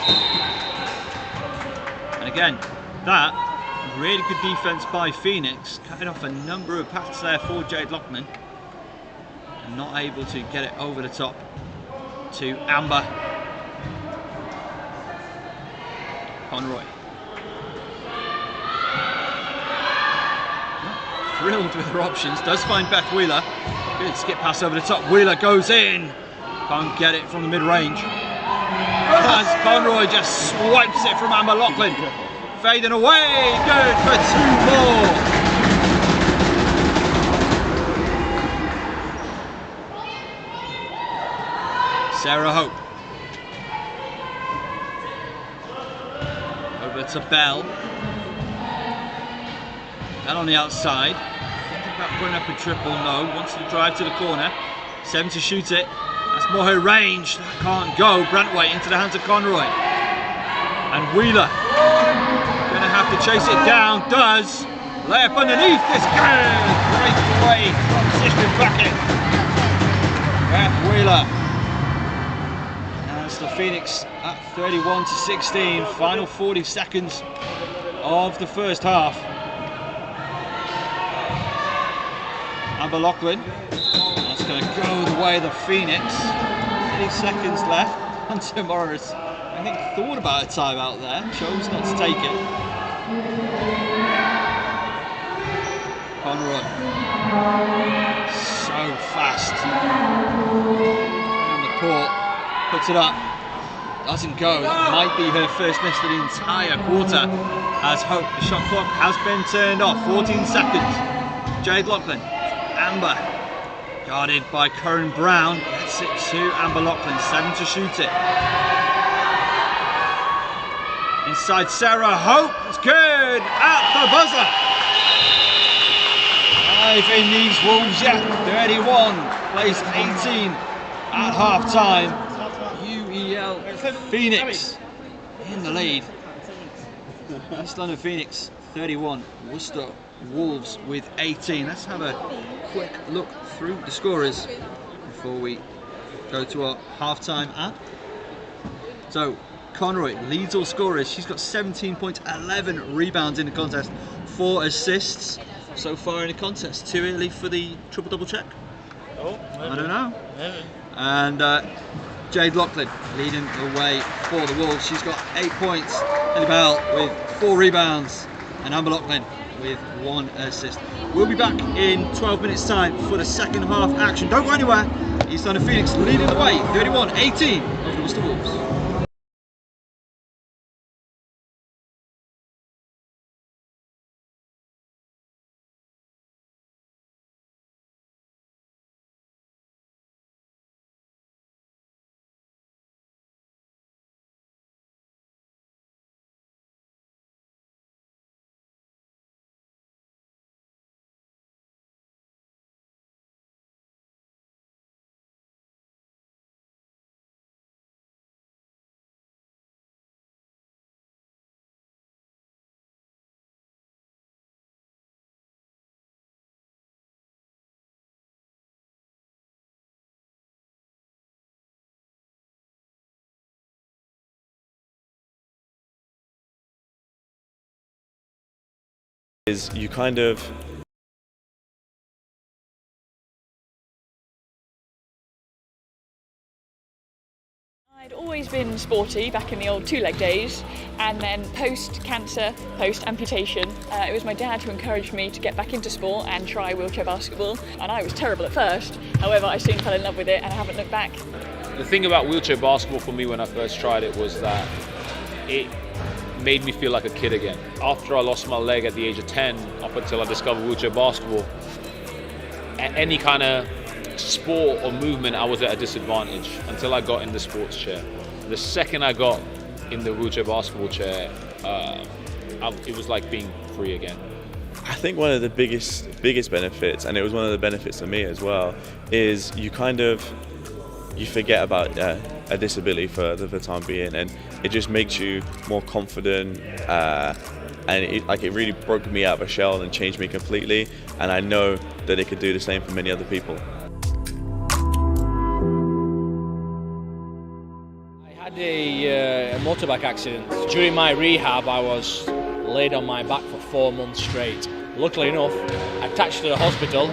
And again, that really good defense by Phoenix, cutting off a number of paths there for Jade Loughlin, and not able to get it over the top to Amber. Conroy. Thrilled with her options, does find Beth Wheeler. Good skip pass over the top. Wheeler goes in. Can't get it from the mid-range. As Conroy just swipes it from Amber Loughlin. Fading away. Good for 2 more. Sarah Hope. Over to Bell. Bell on the outside. Thinking about putting up a triple, no. Wants to drive to the corner. 7 to shoot it. That's more her range. That can't go. Brantway into the hands of Conroy. And Wheeler. Gonna have to chase it down. Does. Layup underneath. It's good. Great play. Transition bucket. Beth Wheeler. And it's the Phoenix at 31-16. Final 40 seconds of the first half. Amber Lachlan. That's going to go the way of the Phoenix. 30 seconds left. Hunter Morris, I think, thought about a timeout there. Chose not to take it. Conroy. So fast. On the court. Puts it up. Doesn't go. That might be her first miss of the entire quarter. As Hope, the shot clock has been turned off. 14 seconds. Jade Lachlan. Amber. Guarded by Corinne Brown. Gets it to Amber Lachlan. 7 to shoot it. Inside Sarah Hope. It's good. At the buzzer. 5 in these Wolves yet. 31. Plays 18 at half time. UEL Phoenix in the lead. East London Phoenix 31. Worcester Wolves with 18. Let's have a quick look through the scorers before we go to our halftime app. So Conroy leads all scorers. She's got 17.11 rebounds in the contest, 4 assists so far in the contest. Too early for the triple double check? Oh, maybe. I don't know. Maybe. And Jade Lachlan leading the way for the Wolves. She's got 8 points. Ellie Bell with 4 rebounds, and Amber Lachlan with 1 assist. We'll be back in 12 minutes time for the second half action. Don't go anywhere. East London Phoenix leading the way, 31-18 over the Worcester Wolves. Is you kind of I'd always been sporty back in the old two-leg days, and then post-cancer, post-amputation, it was my dad who encouraged me to get back into sport and try wheelchair basketball, and I was terrible at first. However, I soon fell in love with it and I haven't looked back. The thing about wheelchair basketball for me when I first tried it was that it made me feel like a kid again. After I lost my leg at the age of 10, up until I discovered wheelchair basketball, any kind of sport or movement I was at a disadvantage until I got in the sports chair. The second I got in the wheelchair basketball chair, it was like being free again. I think one of the biggest benefits, and it was one of the benefits to me as well, is you forget about a disability for the time being, and it just makes you more confident, and it really broke me out of a shell and changed me completely, and I know that it could do the same for many other people. I had a motorbike accident. During my rehab I was laid on my back for 4 months straight. Luckily enough, attached to the hospital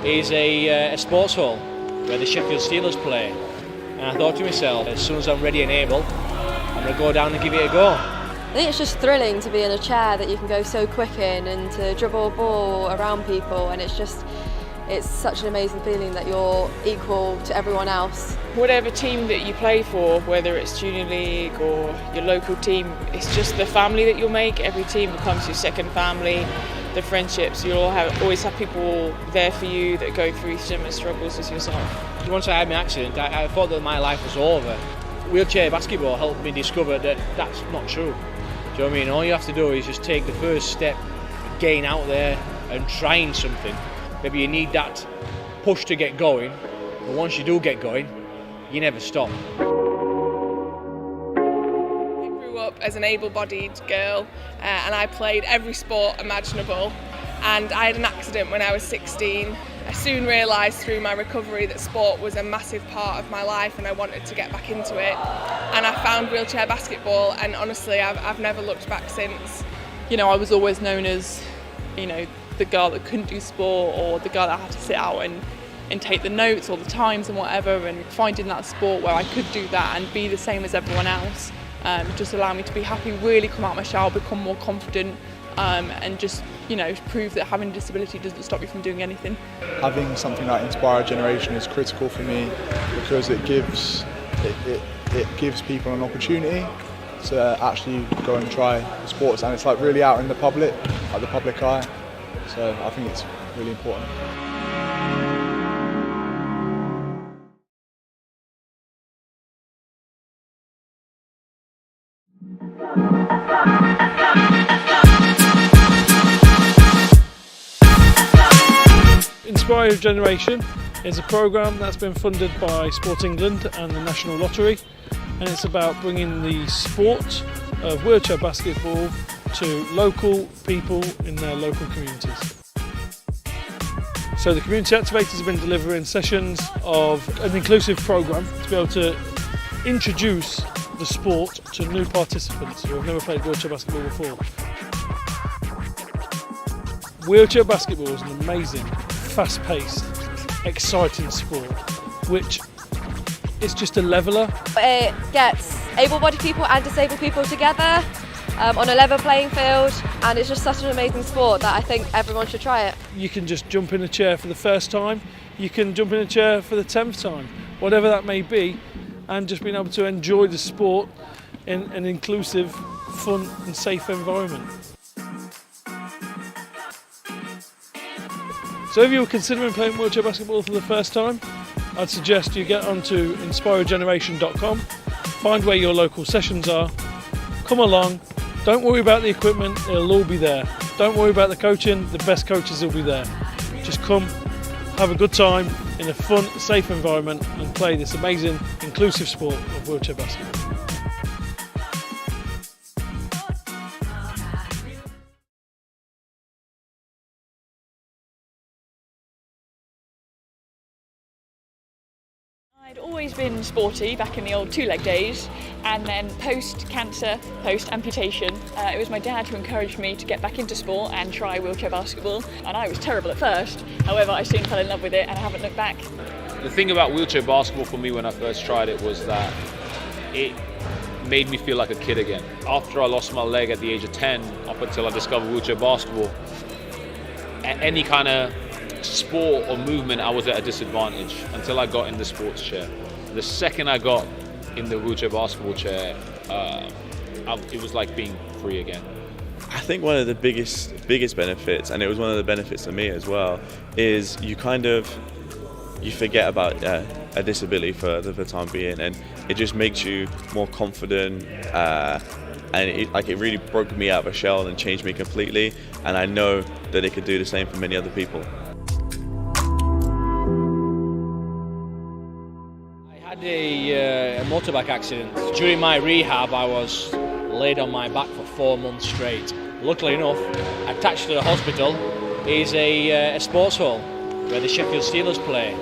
is a sports hall where the Sheffield Steelers play. And I thought to myself, as soon as I'm ready and able, I'm going to go down and give it a go. I think it's just thrilling to be in a chair that you can go so quick in and to dribble a ball around people, and it's such an amazing feeling that you're equal to everyone else. Whatever team that you play for, whether it's Junior League or your local team, it's just the family that you'll make. Every team becomes your second family. The friendships, you'll always have people there for you that go through similar struggles as yourself. Once I had my accident, I thought that my life was over. Wheelchair basketball helped me discover that that's not true. Do you know what I mean? All you have to do is just take the first step, getting out there and trying something. Maybe you need that push to get going, but once you do get going, you never stop. As an able-bodied girl, and I played every sport imaginable, and I had an accident when I was 16, I soon realised through my recovery that sport was a massive part of my life and I wanted to get back into it. And I found wheelchair basketball, and honestly I've never looked back since. You know, I was always known as, you know, the girl that couldn't do sport, or the girl that had to sit out and take the notes or the times and whatever, and finding that sport where I could do that and be the same as everyone else just allowed me to be happy, really come out of my shell, become more confident, and just, you know, prove that having a disability doesn't stop you from doing anything. Having something like Inspire a Generation is critical for me because it gives people an opportunity to actually go and try sports, and it's like really out in the public, like the public eye. So I think it's really important. Inspire a Generation is a programme that's been funded by Sport England and the National Lottery, and it's about bringing the sport of wheelchair basketball to local people in their local communities. So the community activators have been delivering sessions of an inclusive programme to be able to introduce the sport to new participants who have never played wheelchair basketball before. Wheelchair basketball is an amazing, fast-paced, exciting sport, which is just a leveller. It gets able-bodied people and disabled people together on a level playing field, and it's just such an amazing sport that I think everyone should try it. You can just jump in a chair for the first time, you can jump in a chair for the 10th time, whatever that may be, and just being able to enjoy the sport in an inclusive, fun and safe environment. So if you're considering playing wheelchair basketball for the first time, I'd suggest you get onto inspiregeneration.com, find where your local sessions are, come along, don't worry about the equipment, it'll all be there. Don't worry about the coaching, the best coaches will be there. Just come, have a good time in a fun, safe environment and play this amazing, inclusive sport of wheelchair basketball. I'd always been sporty back in the old two-leg days, and then post-cancer, post-amputation, it was my dad who encouraged me to get back into sport and try wheelchair basketball, and I was terrible at first. However, I soon fell in love with it and I haven't looked back. The thing about wheelchair basketball for me when I first tried it was that it made me feel like a kid again. After I lost my leg at the age of 10, up until I discovered wheelchair basketball, any kind of sport or movement I was at a disadvantage until I got in the sports chair. The second I got in the wheelchair basketball chair, it was like being free again. I think one of the biggest benefits, and it was one of the benefits to me as well, is you forget about a disability for the time being, and it just makes you more confident, and it really broke me out of a shell and changed me completely, and I know that it could do the same for many other people. I had a motorbike accident. During my rehab I was laid on my back for 4 months straight. Luckily enough, attached to the hospital is a sports hall where the Sheffield Steelers play.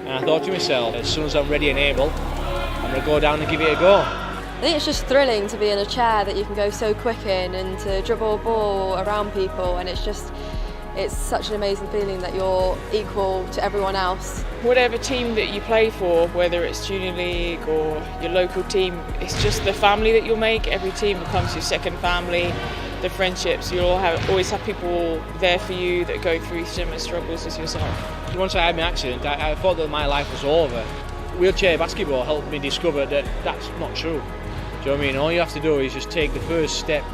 And I thought to myself, as soon as I'm ready and able, I'm going to go down and give it a go. I think it's just thrilling to be in a chair that you can go so quick in and to dribble a ball around people, and it's such an amazing feeling that you're equal to everyone else. Whatever team that you play for, whether it's junior league or your local team, it's just the family that you'll make. Every team becomes your second family. The friendships, you'll always have people there for you that go through similar struggles as yourself. Once I had my accident, I thought that my life was over. Wheelchair basketball helped me discover that that's not true. Do you know what I mean? All you have to do is just take the first step,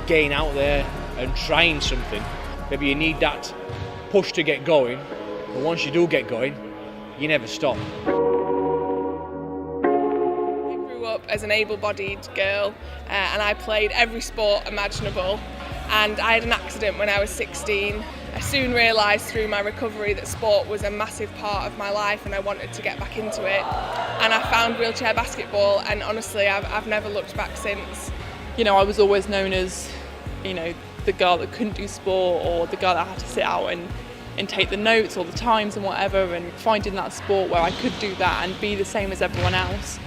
getting out there and trying something. Maybe you need that push to get going, but once you do get going, you never stop. I grew up as an able-bodied girl and I played every sport imaginable, and I had an accident when I was 16. I soon realised through my recovery that sport was a massive part of my life and I wanted to get back into it, and I found wheelchair basketball, and honestly I've never looked back since. You know, I was always known as, you know, the girl that couldn't do sport, or the girl that had to sit out and take the notes or the times and whatever, and finding that sport where I could do that and be the same as everyone else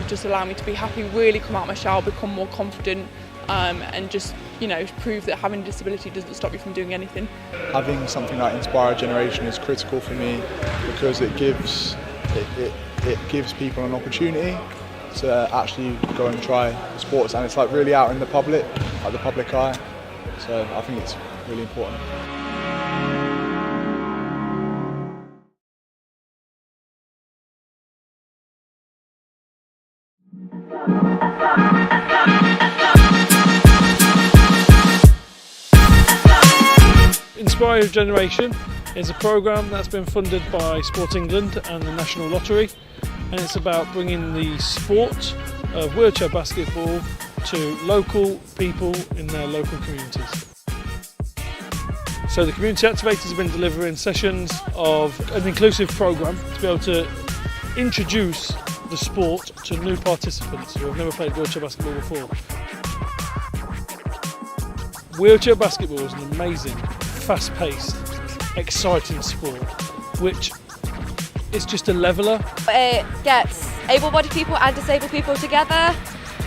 just allowed me to be happy, really come out of my shell, become more confident, and just, you know, prove that having a disability doesn't stop you from doing anything. Having something like Inspire a Generation is critical for me because it gives people an opportunity to actually go and try sports, and it's like really out in the public, like the public eye. So I think it's really important. Inspire a Generation is a programme that's been funded by Sport England and the National Lottery, and it's about bringing the sport of wheelchair basketball to local people in their local communities. So the community activators have been delivering sessions of an inclusive programme to be able to introduce the sport to new participants who have never played wheelchair basketball before. Wheelchair basketball is an amazing, fast-paced, exciting sport, which is just a leveller. It gets able-bodied people and disabled people together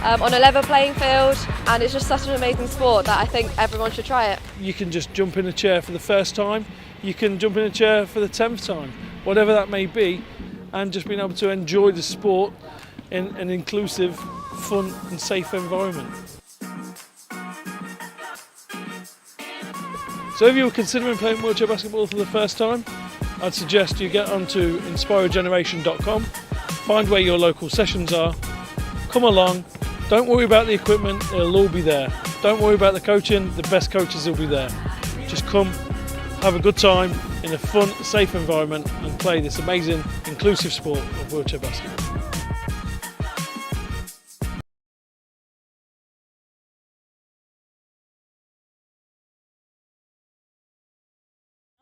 on a level playing field, and it's just such an amazing sport that I think everyone should try it. You can just jump in a chair for the first time, you can jump in a chair for the 10th time, whatever that may be, and just being able to enjoy the sport in an inclusive, fun and safe environment. So if you were considering playing wheelchair basketball for the first time, I'd suggest you get onto inspiregeneration.com, find where your local sessions are, come along, don't worry about the equipment, it'll all be there. Don't worry about the coaching, the best coaches will be there. Just come, have a good time in a fun, safe environment and play this amazing, inclusive sport of wheelchair basketball.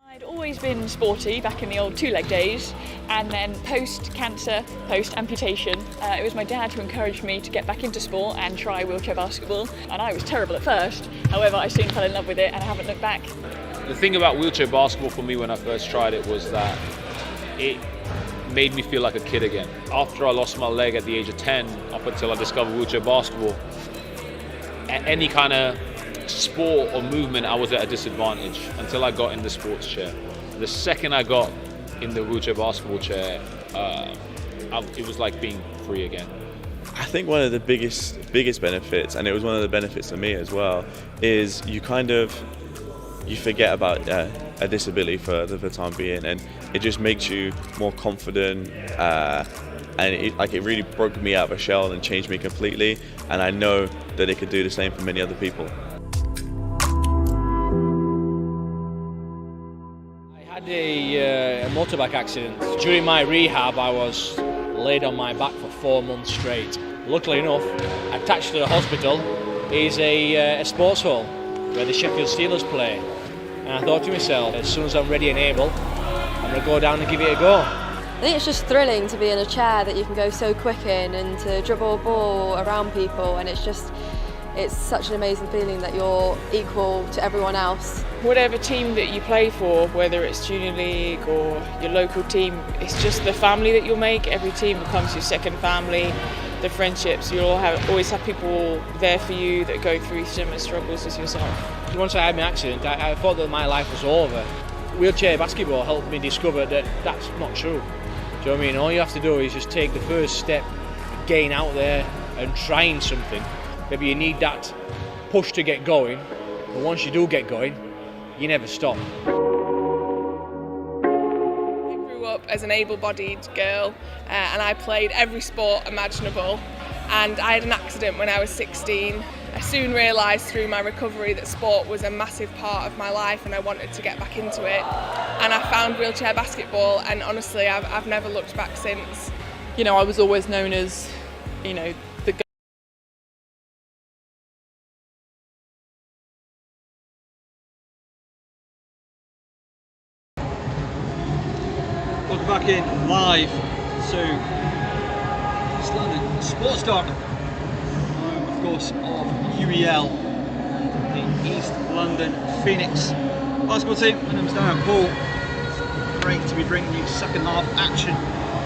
I'd always been sporty back in the old two-leg days, and then post-cancer, post-amputation, it was my dad who encouraged me to get back into sport and try wheelchair basketball, and I was terrible at first. However, I soon fell in love with it and I haven't looked back. The thing about wheelchair basketball for me when I first tried it was that it made me feel like a kid again. After I lost my leg at the age of 10, up until I discovered wheelchair basketball, any kind of sport or movement, I was at a disadvantage until I got in the sports chair. The second I got in the wheelchair basketball chair, it was like being free again. I think one of the biggest benefits, and it was one of the benefits for me as well, is you forget about a disability for the time being, and it just makes you more confident. And it really broke me out of a shell and changed me completely. And I know that it could do the same for many other people. I had a motorbike accident. During my rehab, I was laid on my back for 4 months straight. Luckily enough, attached to the hospital is a sports hall where the Sheffield Steelers play. And I thought to myself, as soon as I'm ready and able, I'm going to go down and give it a go. I think it's just thrilling to be in a chair that you can go so quick in and to dribble a ball around people, and it's such an amazing feeling that you're equal to everyone else. Whatever team that you play for, whether it's junior league or your local team, it's just the family that you'll make. Every team becomes your second family. The friendships, you'll always have people there for you that go through similar struggles as yourself. Once I had my accident, I thought that my life was over. Wheelchair basketball helped me discover that that's not true. Do you know what I mean? All you have to do is just take the first step, getting out there and trying something. Maybe you need that push to get going, but once you do get going, you never stop. I grew up as an able-bodied girl and I played every sport imaginable, and I had an accident when I was 16. I soon realised through my recovery that sport was a massive part of my life and I wanted to get back into it. And I found wheelchair basketball, and honestly I've never looked back since. You know, I was always known as, you know, the Welcome back in live to East London SportsDock, home of course of UEL, the East London Phoenix basketball team. My name's Darren Paul. great to be bringing you second half action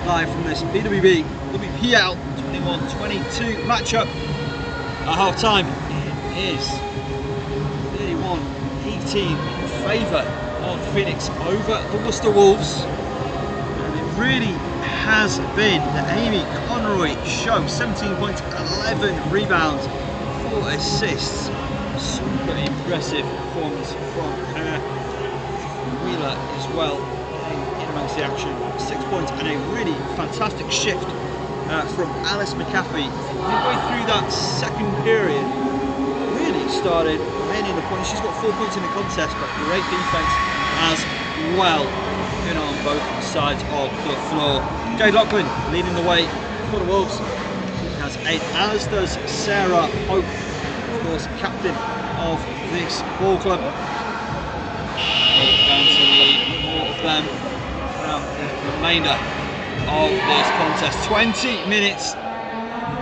live from this BWB WPL 21-22 matchup. At half time, it is 31-18 in favour of Phoenix over the Worcester Wolves. And it really has been the Amy Conroy show. 17 points, 11 rebounds, 4 assists. Super impressive performance from her. Wheeler as well, in amongst the action. 6 points and a really fantastic shift from Alice McAfee. Midway through that second period, really started many the points. She's got 4 points in the contest, but great defense as well in on both sides of the floor. Jade Lachlan leading the way for the Wolves. She has 8, as does Sarah Hope, of course, captain of this ball club. Down to need more of them throughout the remainder of this contest. 20 minutes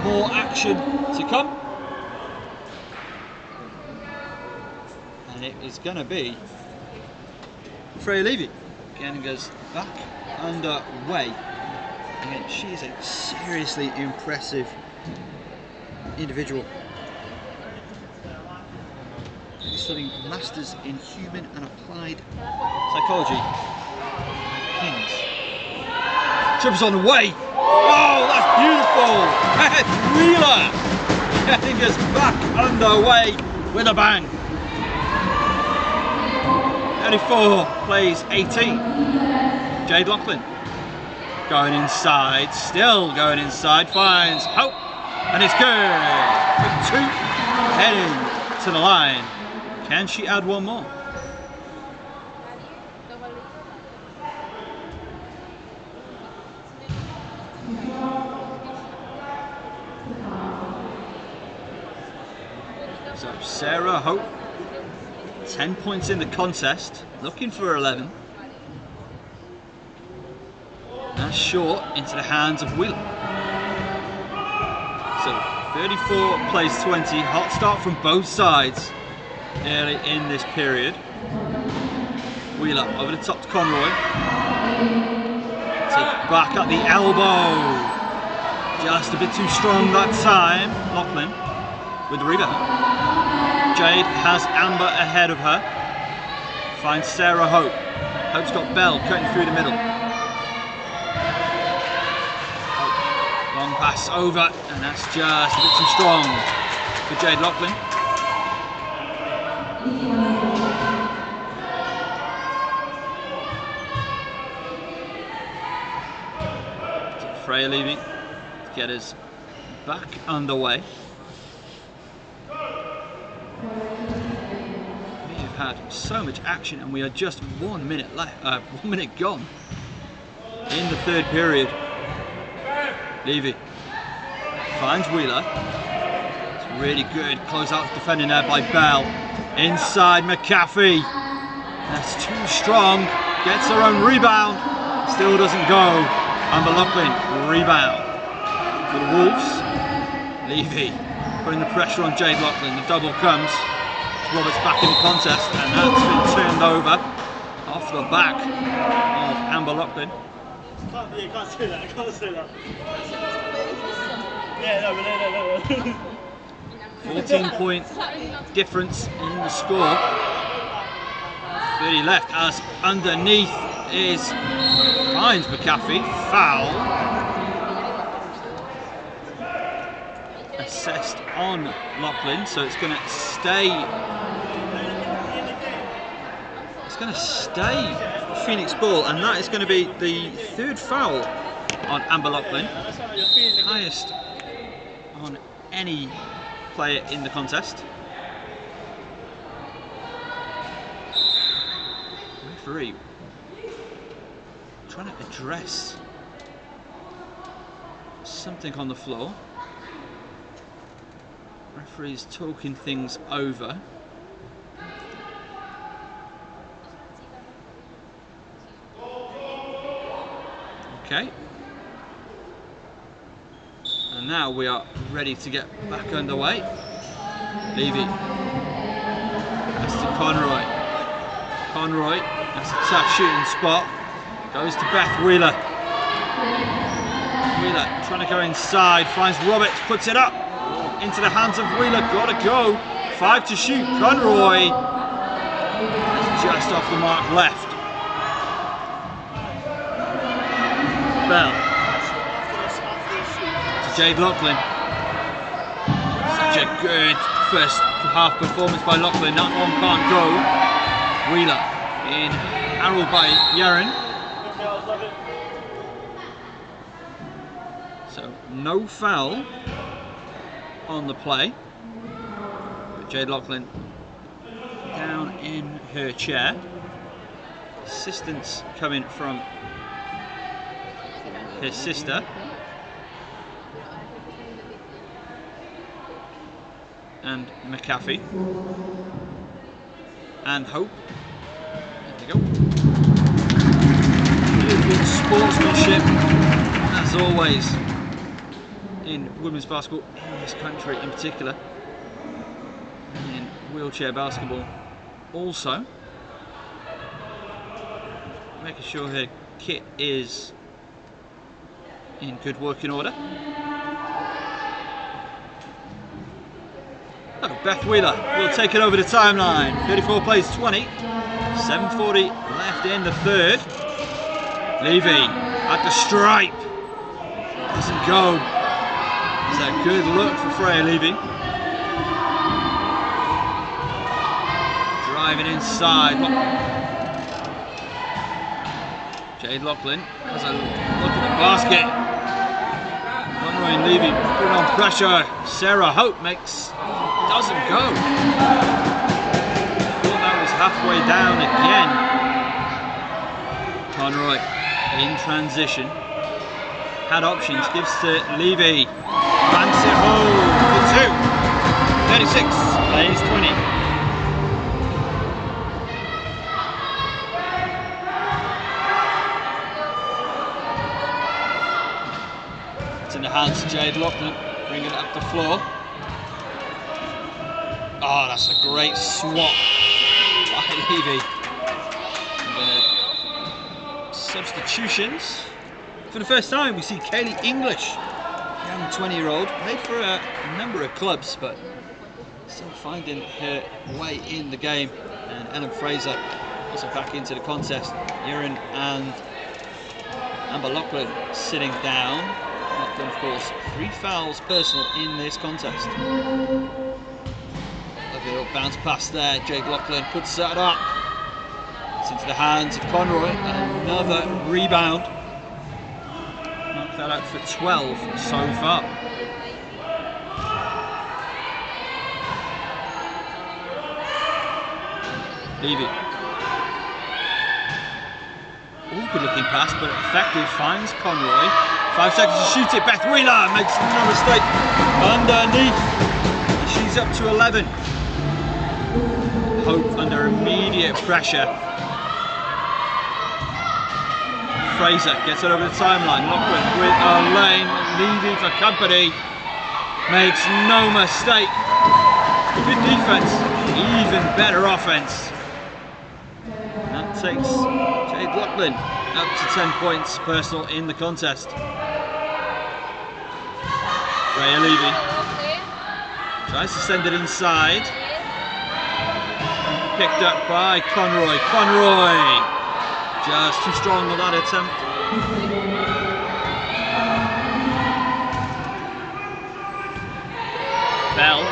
more action to come. And it is going to be Freya Levy getting us back underway. Again, she is a seriously impressive individual. Studying Masters in Human and Applied Psychology. Kings. Trips on the way. Oh, that's beautiful. Wheeler getting us back underway with a bang. 34 plays 18. Jade Lachlan going inside, still going inside, finds Hope, and it's good. With 2 heading to the line. Can she add one more? So Sarah Hope, 10 points in the contest, looking for 11. And short into the hands of Wheeler. So 34 plays 20, hot start from both sides early in this period. Wheeler over the top to Conroy. Take back at the elbow. Just a bit too strong that time. Lachlan with the rebound. Jade has Amber ahead of her. Finds Sarah Hope. Hope's got Bell cutting through the middle. Hope. Long pass over, and that's just a bit too strong for Jade Lachlan. Freya leaving to get us back underway. We have had so much action, and we are just 1 minute left. 1 minute gone in the third period. Levy finds Wheeler. It's really good. Close out defending there by Bell. Inside McAfee. That's too strong. Gets her own rebound. Still doesn't go. Amber Lachlan, rebound for the Wolves. Levy putting the pressure on Jade Lachlan. The double comes. Roberts back in the contest, and that's been turned over off the back of Amber Lachlan. You can't say that. I can't say that. Yeah, no. 14-point difference in the score. 30 left as underneath is finds McAfee, foul. Assessed on Lachlan, so it's going to stay. It's going to stay Phoenix ball, and that is going to be the third foul on Amber Lachlan. Highest on any player in the contest. Referee trying to address something on the floor. Referee's talking things over. Okay. And now we are ready to get back underway. Levy. That's to Conroy. Conroy, that's a tough shooting spot. Goes to Beth Wheeler. Wheeler trying to go inside, finds Roberts, puts it up into the hands of Wheeler. Gotta go. 5 to shoot. Conroy is just off the mark left. Bell to Jade Loughlin. Such a good first half performance by Loughlin. That one can't go. Wheeler in arrowed by Yaren. So no foul on the play. But Jade Loughlin down in her chair. Assistance coming from her sister. And McAfee. And Hope. There we go. Good sportsmanship, as always, in women's basketball in this country in particular. And in wheelchair basketball also. Making sure her kit is in good working order. Oh, Beth Wheeler will take it over the timeline. 34 plays 20. 7:40 left in the third. Levy at the stripe. Doesn't go. It's a good look for Freya Levy. Driving inside. Jade Loughlin has a look at the basket. Conroy and Levy putting on pressure. Sarah Hope doesn't go. Thought that was halfway down again. Conroy in transition. Had options, gives to Levy. Banks it home for 2. 36 plays 20. It's in the hands of Jade Loughlin, bringing it up the floor. Oh, that's a great swap by Levy. Substitutions. For the first time, we see Kaylee English, young 20-year-old, played for a number of clubs, but still finding her way in the game. And Ellen Fraser also back into the contest. Yaren and Amber Loughlin sitting down. Loughlin, of course, 3 fouls personal in this contest. Lovely little bounce pass there. Jade Loughlin puts that up. It's into the hands of Conroy. Another rebound. Knocked that out for 12 so far. Levy. Oh, good looking pass, but effective. Finds Conroy. 5 seconds to shoot it. Beth Wheeler makes no mistake. Underneath. And she's up to 11. Hope under immediate pressure. Fraser gets it over the timeline. Loughlin with a lane. Levy for company. Makes no mistake. Good defense. Even better offense. That takes Jade Loughlin up to 10 points personal in the contest. Freya Levy tries to send it inside. Picked up by Conroy. Conroy just too strong on that attempt. Bell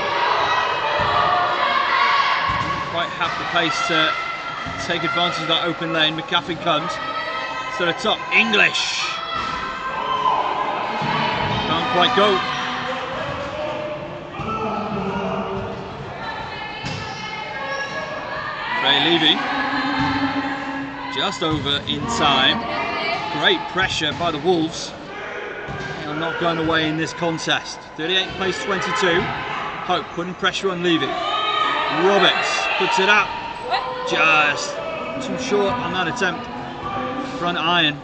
quite have the pace to take advantage of that open lane. McAfee comes to the top. English can't quite go. Ray Levy just over in time. Great pressure by the Wolves. They are not going away in this contest. 38 plays 22. Hope putting pressure on Levy. Roberts puts it up. Just too short on that attempt. Front iron.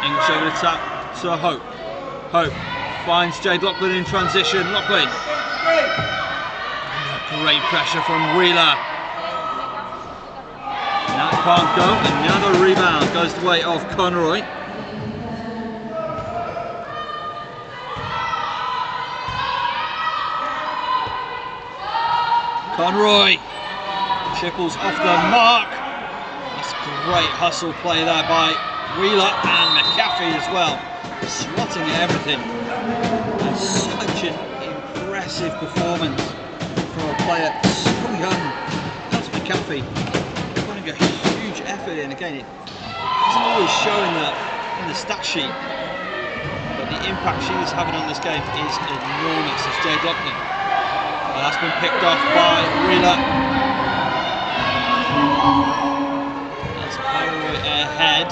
English over the top to Hope. Hope finds Jade Loughlin in transition. Loughlin. Great pressure from Wheeler. That can't go. Another rebound goes the way of Conroy. Conroy triples off the mark. That's great hustle play there by Wheeler and McAfee as well. Swatting at everything. And such an impressive performance from a player so young. That's McAfee putting a huge effort in. Again, it doesn't always show in the stat sheet, but the impact she is having on this game is enormous. It's Jade Loughlin. That's been picked off by Wheeler. That's Conroy ahead.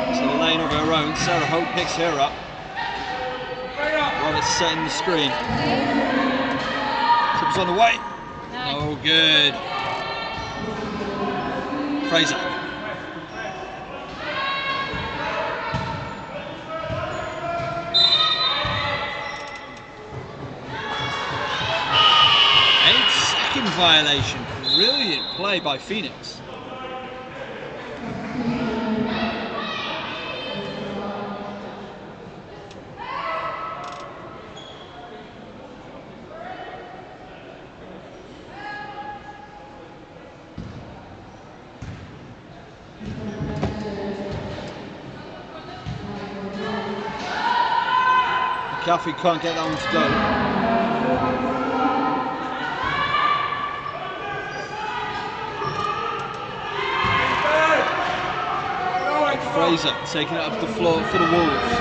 It's a lane of her own. Sarah Hope picks her up. Roberts setting the screen. Tips on the way. Oh, good. Fraser. Violation. Brilliant play by Phoenix. McAfee can't get that one to go. Fraser taking it up the floor for the Wolves.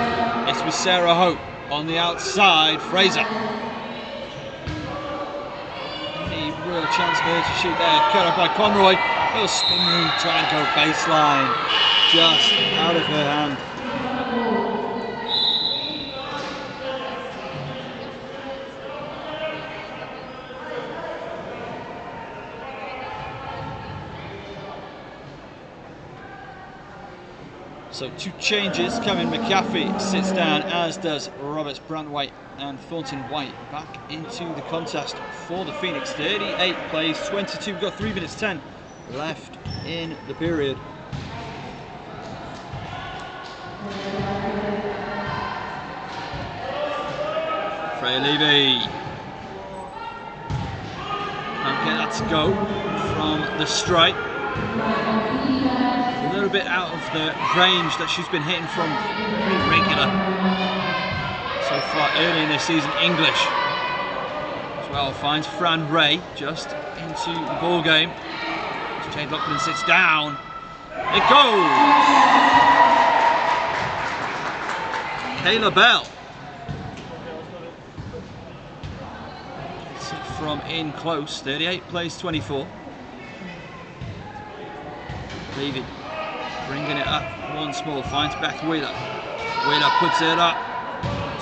It's with Sarah Hope on the outside. Fraser. Any real chance for her to shoot there. Cut up by Conroy. Little spin move, try and go baseline. Just out of her hand. So 2 changes coming. McAfee sits down, as does Roberts, Brantwaite and Thornton White back into the contest for the Phoenix. 38 plays, 22. We've got 3 minutes 10 left in the period. Freya Levy. Can't get that to go from the strike. A little bit out of the range that she's been hitting from pretty regular so far early in this season. English as well finds Fran Ray just into the ball game. Jade Loughlin sits down. It goes. Kayla Bell. It's from in close. 38 plays 24. Levy bringing it up once more, finds Beth Wheeler. Wheeler puts it up,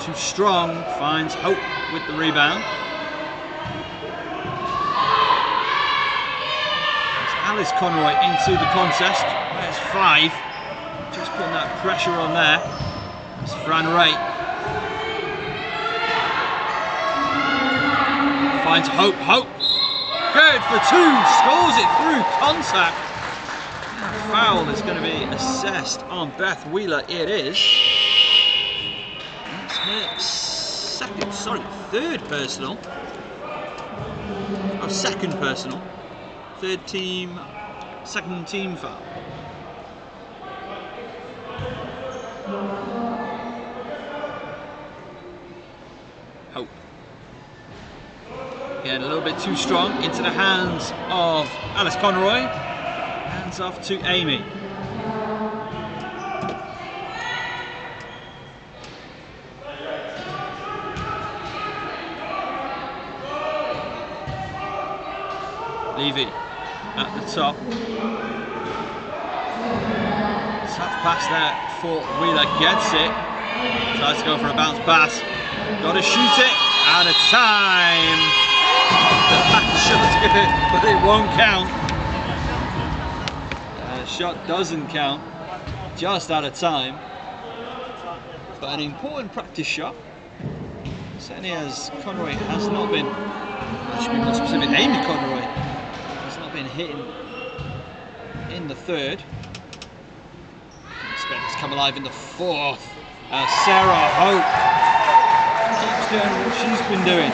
too strong, finds Hope with the rebound. There's Alice Conroy into the contest. There's 5, just putting that pressure on there. It's Fran Ray. Finds Hope, Hope, good for 2, scores it through contact. Foul is going to be assessed on Beth Wheeler. It is. That's her third personal. Oh, second personal. Second team foul. Hope. Again, a little bit too strong into the hands of Alice Conroy. Hands off to Amy. Levy at the top. Soft pass there for Wheeler, gets it. Tries to go for a bounce pass. Got to shoot it. Out of time. The back shot's good, but it won't count. Shot doesn't count, just out of time, but an important practice shot. Certainly as Conroy has not been, I should be more specific, Amy Conroy has not been hitting in the third. Expect this to come alive in the fourth. Sarah Hope keeps doing what she's been doing.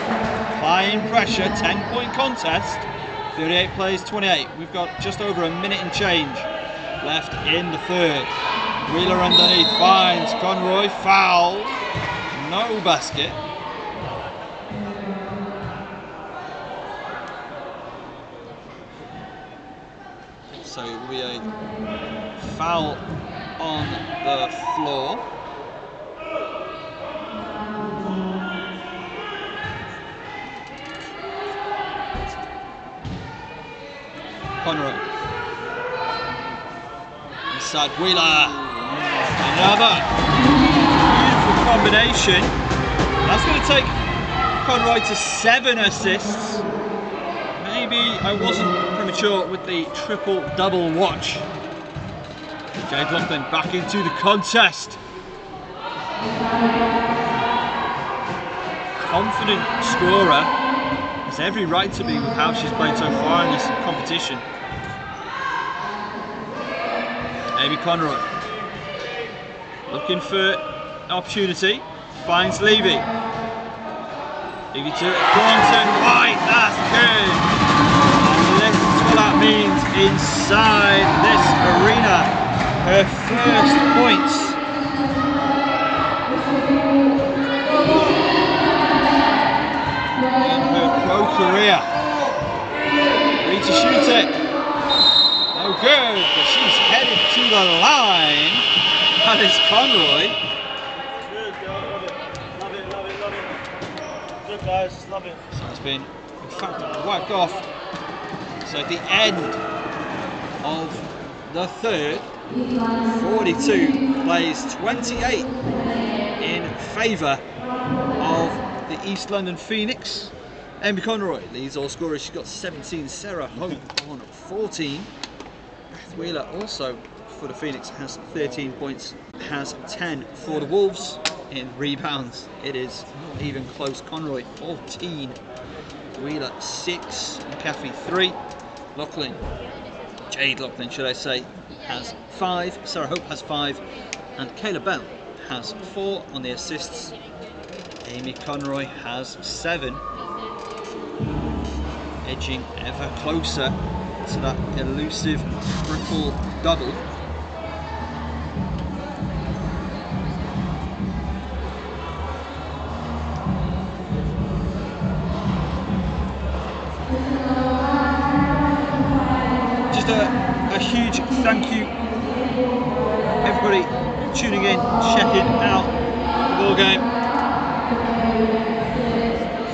Applying pressure, 10-point contest. 38 plays 28. We've got just over a minute and change left in the third. Wheeler underneath finds Conroy, foul, no basket. So it will be a foul on the floor. Conroy. Inside Wheeler. Another beautiful combination. That's going to take Conroy to 7 assists. Maybe I wasn't premature with the triple-double watch. Jade Laughlin back into the contest. Confident scorer. Has every right to be with how she's played so far in this competition. Amy Conroy looking for an opportunity, finds Levy. Levy to Thornton, right, that's good. And this is what that means inside this arena. Her first points. In her pro career. Ready to shoot it. No good, but she's headed to the line. That is Conroy. Good, girl, love it. Love it. Good, guys, love it. So it's been, in fact, wiped off. So at the end of the third, 42 plays 28 in favour of the East London Phoenix. Amy Conroy leads all scorers. She's got 17. Sarah Hope on 14. Beth Wheeler also for the Phoenix has 13 points, has 10 for the Wolves. In rebounds, it is not even close. Conroy 14, Wheeler 6, and Kathy 3. Laughlin, Jade Laughlin should I say, has 5. Sarah Hope has 5, and Kayla Bell has 4 on the assists. Amy Conroy has 7, edging ever closer to that elusive triple-double. Just a huge thank you, everybody tuning in, checking out the ball game.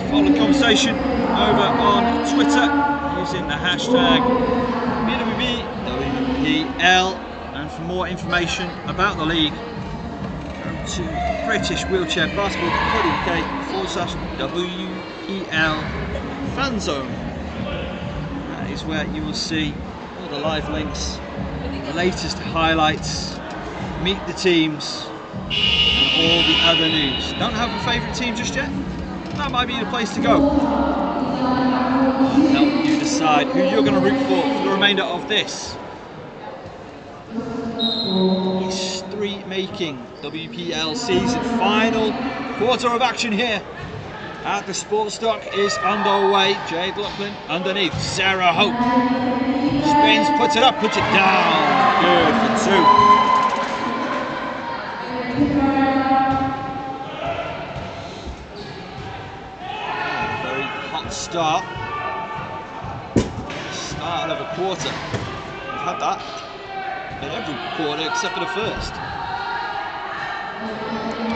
Follow the conversation over on Twitter using the hashtag BWB WEL, and for more information about the league, go to BritishWheelchairBasketball.co.uk/WEL fan zone. That is where you will see all the live links, the latest highlights, meet the teams, and all the other news. Don't have a favourite team just yet? That might be the place to go. Help you decide who you're going to root for the remainder of this history-making WPL season. Final quarter of action here at the SportsDock is underway. Jade Laughlin underneath. Sarah Hope spins, puts it up, puts it down. Good for 2. Very hot start of a quarter. We've had that in every quarter except for the first.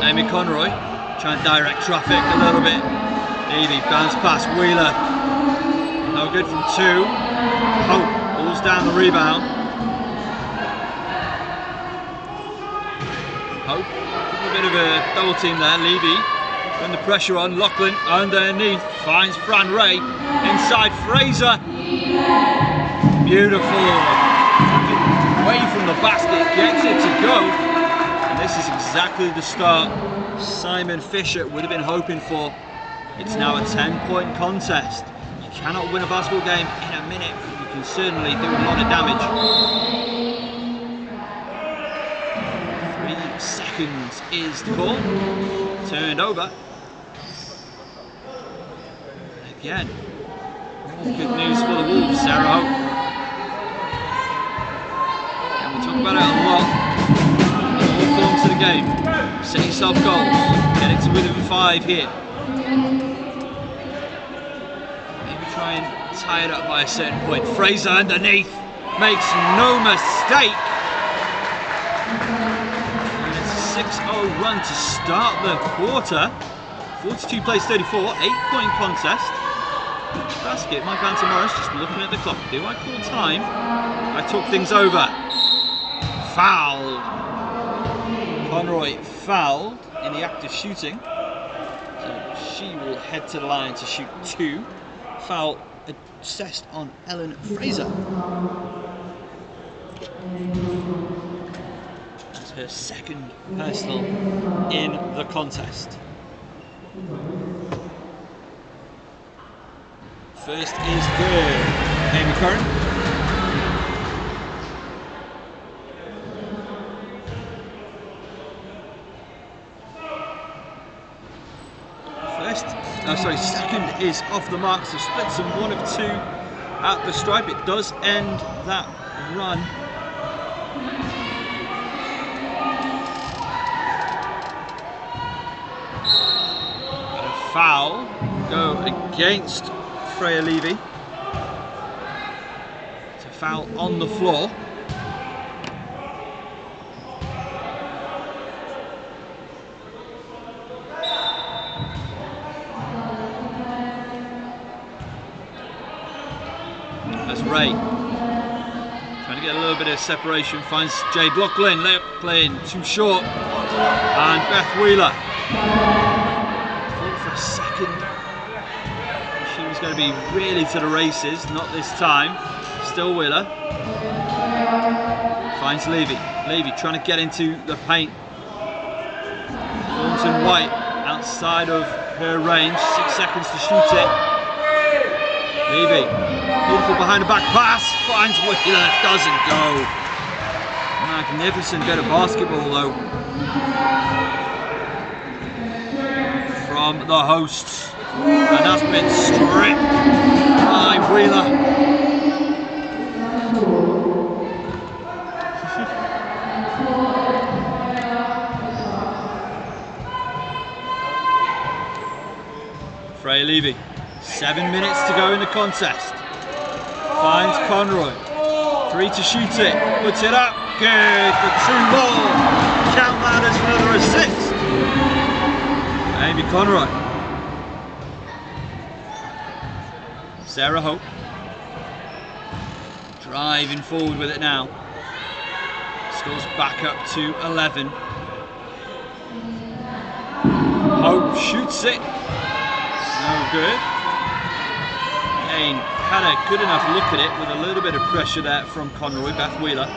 Amy Conroy trying to direct traffic a little bit. Davey bounce past Wheeler. No good from 2. Hope pulls down the rebound. Hope, a bit of a double team there. Levy putting the pressure on. Laughlin underneath finds Fran Ray. Inside Fraser. Beautiful. Away from the basket, gets it to go. And this is exactly the start Simon Fisher would have been hoping for. It's now a 10-point contest. You cannot win a basketball game in a minute, but you can certainly do a lot of damage. seconds is the call. Turned over. Again, good news for the Wolves, Sarah Hope. And we talk about it a lot. In all forms of the game. Set yourself goals. Get it to within 5 here. Maybe try and tie it up by a certain point. Fraser underneath. Makes no mistake. And it's a 6-0 run to start the quarter. 42 plays 34. 8-point contest. Basket, Mike Morris just looking at the clock. Do I call time? I talk things over. Fouled. Conroy fouled in the act of shooting. So she will head to the line to shoot 2. Foul assessed on Ellen Fraser. That's her second personal in the contest. First is good. Amy Curran. Second is off the mark, so splits them 1 of 2 at the stripe. It does end that run. And a foul go against Freya Levy. It's a foul on the floor. That's Ray. Trying to get a little bit of separation, finds Jade Loughlin, layup playing too short. And Beth Wheeler. Thought for a second she was going to be really to the races, not this time. Still Wheeler. Finds Levy. Levy trying to get into the paint. Thornton White outside of her range, 6 seconds to shoot it. Levy, beautiful behind the back pass, finds Wheeler, doesn't go. Magnificent bit of basketball though from the hosts. And that's been stripped by Wheeler. Freya Levy, 7 minutes to go in the contest. Finds Conroy, 3 to shoot it, puts it up, good for 2 more. Count that as another assist. Amy Conroy. Sarah Hope, driving forward with it now. Scores back up to 11. Hope shoots it. No good. Again, had a good enough look at it with a little bit of pressure there from Conroy. Beth Wheeler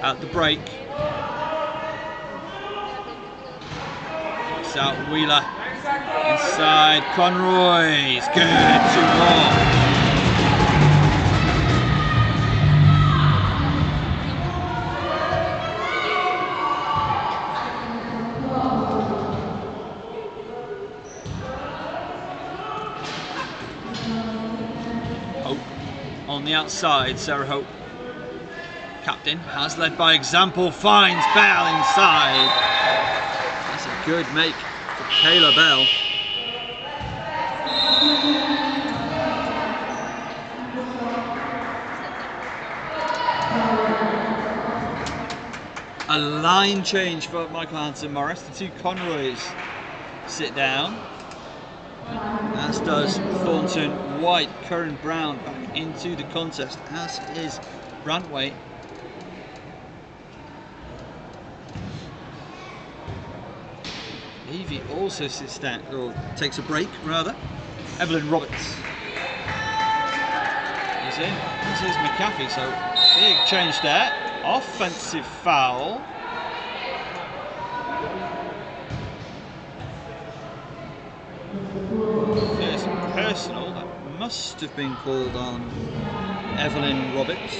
at the break. It's out Wheeler. Inside Conroy. It's good. 2 more. On the outside, Sarah Hope, captain, has led by example, finds Bell inside. That's a good make for Kayla Bell. A line change for Michael Hansen Morris. The 2 Conroys sit down, as does Thornton White. Curran Brown back into the contest, as is Brantwaite. Levy also sits down, or takes a break rather. Evelyn Roberts is in. This is McAfee, so big change there. Offensive foul. First personal, that must have been called on Evelyn Roberts.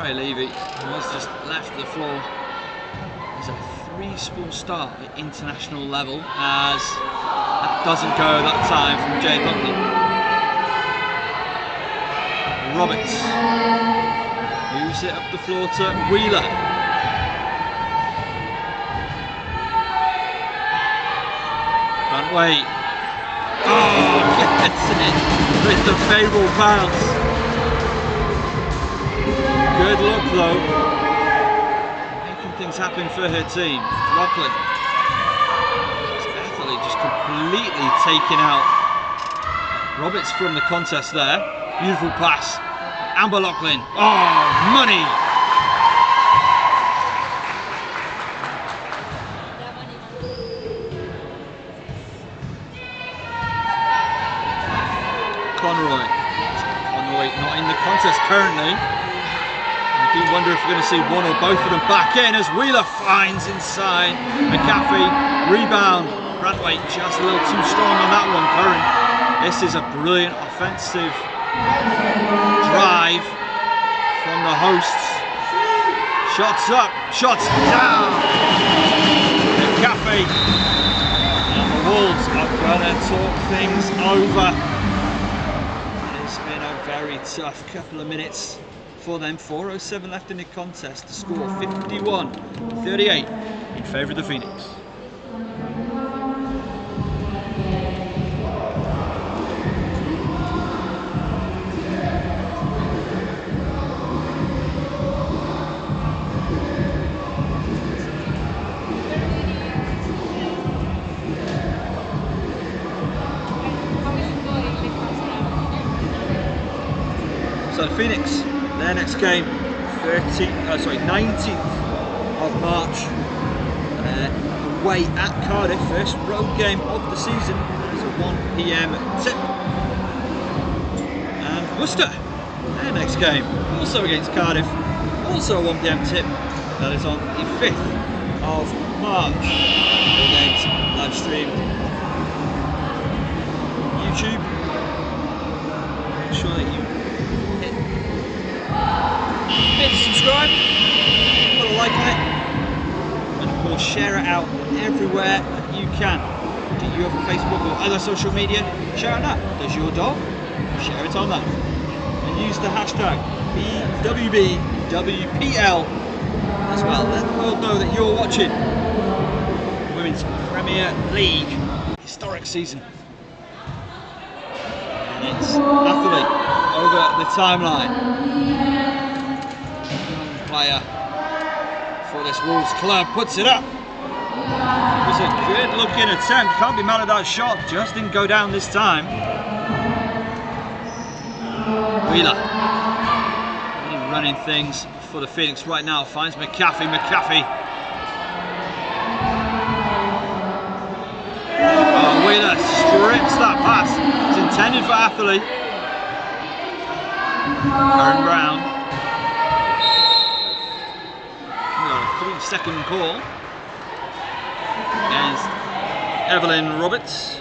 Trey Levy was just left the floor. He's a 3-sport start at international level, as that doesn't go that time from Jay Buckley. Roberts moves it up the floor to Wheeler. Brantwaite. Oh, gets it with the favourable bounce. Good look though. Making things happen for her team. Lachlan. Atherley just completely taking out Roberts from the contest there. Beautiful pass. Amber Lachlan. Oh, money! Conroy not in the contest currently. I do wonder if we're going to see one or both of them back in as Wheeler finds inside. McAfee, rebound. Brantwaite just a little too strong on that one, Curran. This is a brilliant offensive drive from the hosts. Shots up, shots down. McAfee. And the Wolves are going to talk things over. Very tough couple of minutes for them. 4:07 left in the contest. The score 51-38 in favour of the Phoenix. So the Phoenix, their next game, 19th of March, away at Cardiff, first road game of the season. It's a 1 PM tip. And Worcester, their next game, also against Cardiff, also a 1 PM tip. That is on the 5th of March. All games live streamed YouTube. Make sure that you hit subscribe, put a like on it, and of course share it out everywhere you can. Do you have a Facebook or other social media? Share it on that. Does your dog? Share it on that. And use the hashtag BWBWPL as well. Let the world know that you're watching Women's Premier League historic season. And it's Atherley over the timeline. Player for this Wolves club puts it up. It was a good looking attempt, can't be mad at that shot, just didn't go down this time. Wheeler really running things for the Phoenix right now, finds McAfee. Oh, Wheeler strips that pass, it's intended for Atherley. Aaron Brown. 3-second call against Evelyn Roberts.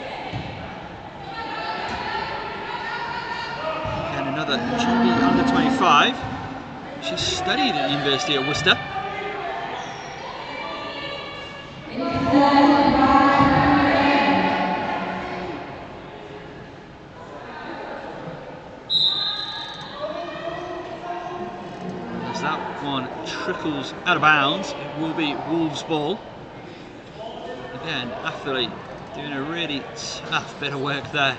And another GB under 25. She studied at the University of Worcester. That one trickles out of bounds. It will be Wolves ball. Again, Atherley doing a really tough bit of work there,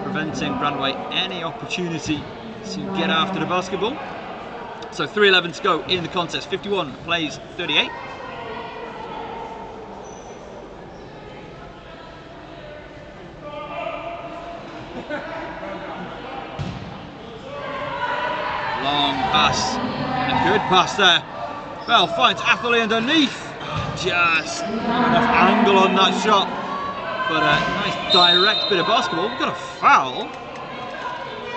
preventing Brantwaite any opportunity to get after the basketball. So 3:11 to go in the contest. 51 plays 38. Long pass, and a good pass there. Bell finds Atherley underneath. Just not enough angle on that shot, but a nice direct bit of basketball. We've got a foul.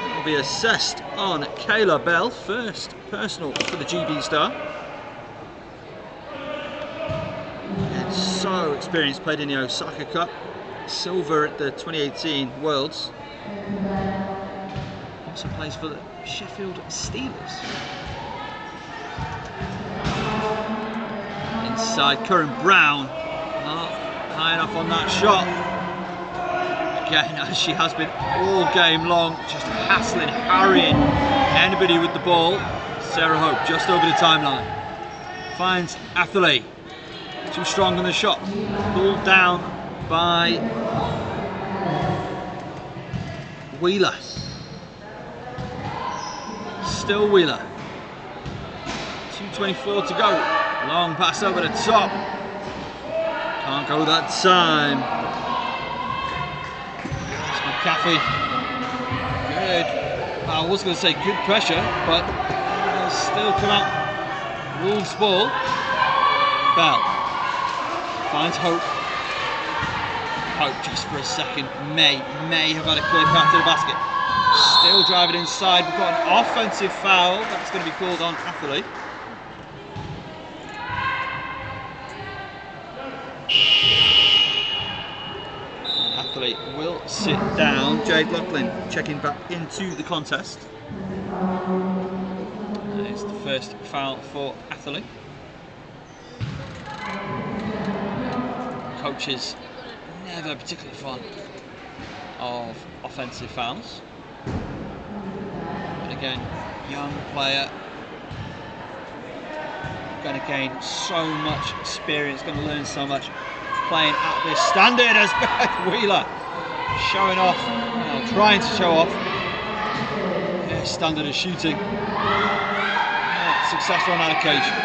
It'll be assessed on Kayla Bell, first personal for the GB star. And so experienced, played in the Osaka Cup, silver at the 2018 Worlds. Also plays for the Sheffield Steelers. Inside, Curran Brown, not high enough on that shot. Again, as she has been all game long, just hassling, harrying anybody with the ball. Sarah Hope just over the timeline. Finds Atherley. Too strong on the shot. Pulled down by Wheeler. Still Wheeler. 2:24 to go. Long pass over the top. Can't go that time. McAfee. Good. I was going to say good pressure, but it'll still come out. Wolves ball. Bell. Finds Hope. Hope just for a second may have had a clear path to the basket. Still driving inside. We've got an offensive foul that's going to be called on Atherley. Atherley will sit down. Jade Loughlin checking back into the contest. It's the first foul for Atherley. Coaches never particularly fond of offensive fouls. But again, young player, going to gain so much experience, going to learn so much playing at this standard as Beth Wheeler showing off, trying to show off her standard of shooting. Not successful on that occasion.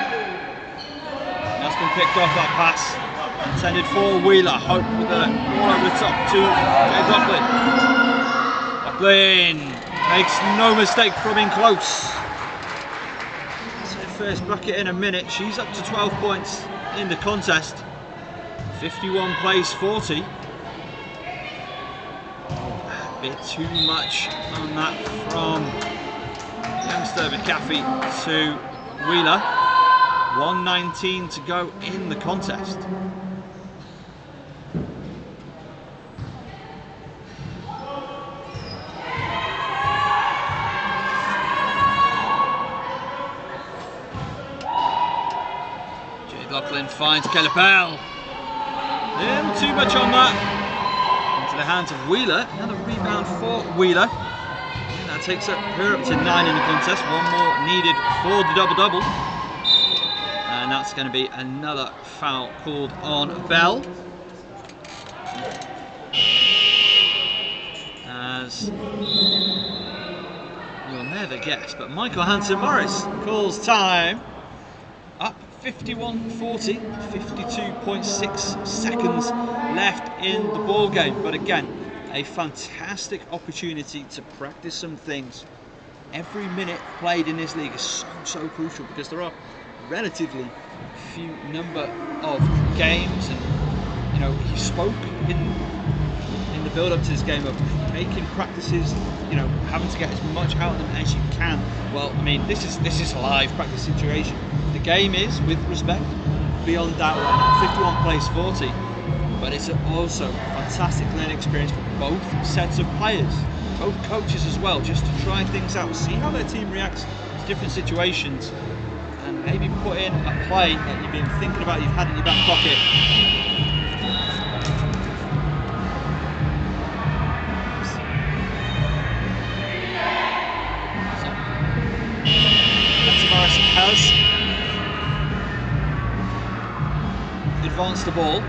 That's been picked off, that pass. Intended for Wheeler. Hope with the ball over the top to Jade Loughlin. Loughlin makes no mistake from in close. It's her first bucket in a minute. She's up to 12 points in the contest. 51 plays 40. A bit too much on that from youngster McAfee to Wheeler. 1:19 to go in the contest. Jade Loughlin finds Kelly Bell. Too much on that. Into the hands of Wheeler. Another rebound for Wheeler. And that takes her up to 9 in the contest. One more needed for the double-double. And that's going to be another foul called on Bell. As you'll never guess, but Michael Hanson-Morris calls time. Up 51-40, 52.6 seconds left in the ball game. But again, a fantastic opportunity to practice some things. Every minute played in this league is so crucial, because there are relatively few number of games, and he spoke in the build-up to this game of making practices, having to get as much out of them as you can. Well, I mean, this is a live practice situation. The game is, with respect, beyond doubt right now. 51 plays 40, but it's also a fantastic learning experience for both sets of players, both coaches as well, just to try things out, see how their team reacts to different situations, and maybe put in a play that you've been thinking about, you've had in your back pocket. Morris has advanced the ball.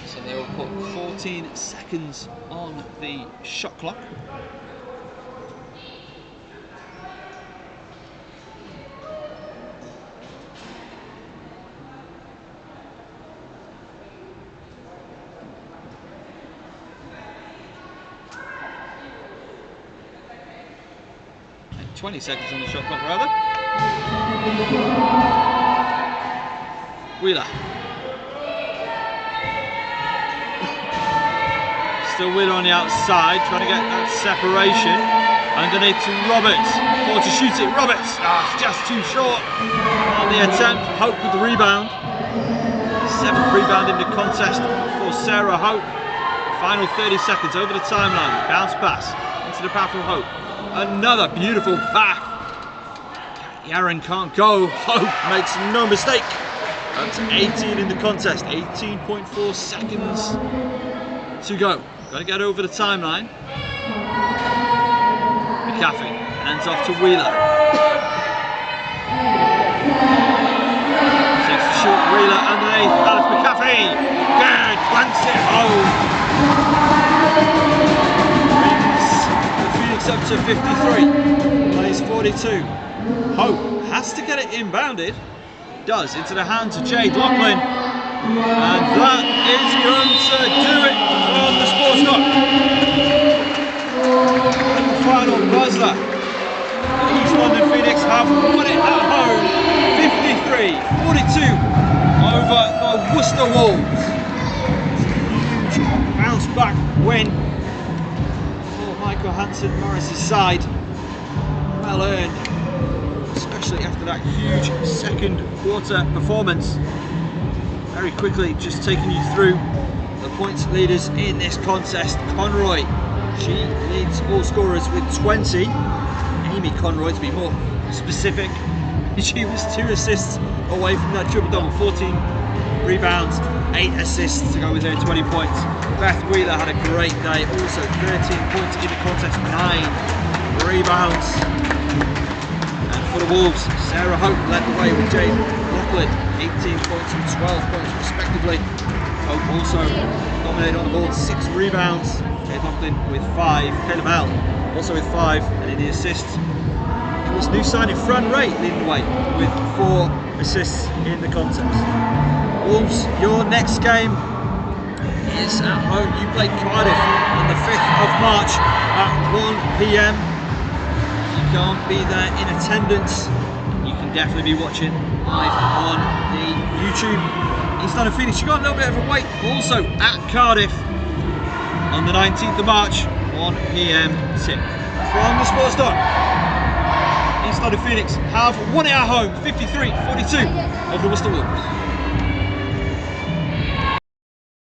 So they will put 14 seconds on the shot clock. And 20 seconds on the shot clock, rather. Wheeler. Still Wheeler on the outside, trying to get that separation. Underneath to Roberts, or to shoot it, Roberts, just too short on the attempt. Hope with the rebound. 7th rebound in the contest for Sarah Hope. Final 30 seconds over the timeline, bounce pass, into the path of Hope. Another beautiful path. Yaron can't go. Hope makes no mistake. That's 18 in the contest. 18.4 seconds to go. Got to get over the timeline. McAfee hands off to Wheeler. Takes the short Wheeler underneath. Alex McAfee. Good. Banks it home. Brings the Phoenix up to 53. Plays 42. Hope has to get it inbounded. Does, into the hands of Jade Lachlan. And that is going to do it from the SportsDock. And the final buzzer. The East London Phoenix have won it at home, 53-42 over the Worcester Wolves. Huge bounce back win for Michael Hansen Morris's side. Well earned, especially after that huge second quarter performance. Very quickly, just taking you through the points leaders in this contest. Conroy, she leads all scorers with 20. Amy Conroy, to be more specific, she was 2 assists away from that triple double. 14 rebounds, 8 assists to go with her 20 points. Beth Wheeler had a great day, also 13 points in the contest, 9 rebounds. And for the Wolves, Sarah Hope led the way with Jade Lachlan, 18 points and 12 points respectively. Hope also dominated on the ball, 6 rebounds. Jade Lachlan with 5. Kayla Bell also with 5, and in the assists, it was new signing Fran Ray leading the way with 4 assists in the contest. Wolves, your next game is at home. You play Cardiff on the 5th of March at 1 PM. You can't be there in attendance. You can definitely be watching live on the YouTube. East London Phoenix, you got a little bit of a wait. Also at Cardiff on the 19th of March, 1 PM tip. From the SportsDock, East London Phoenix have won it at home, 53-42 over the Worcester Wolves.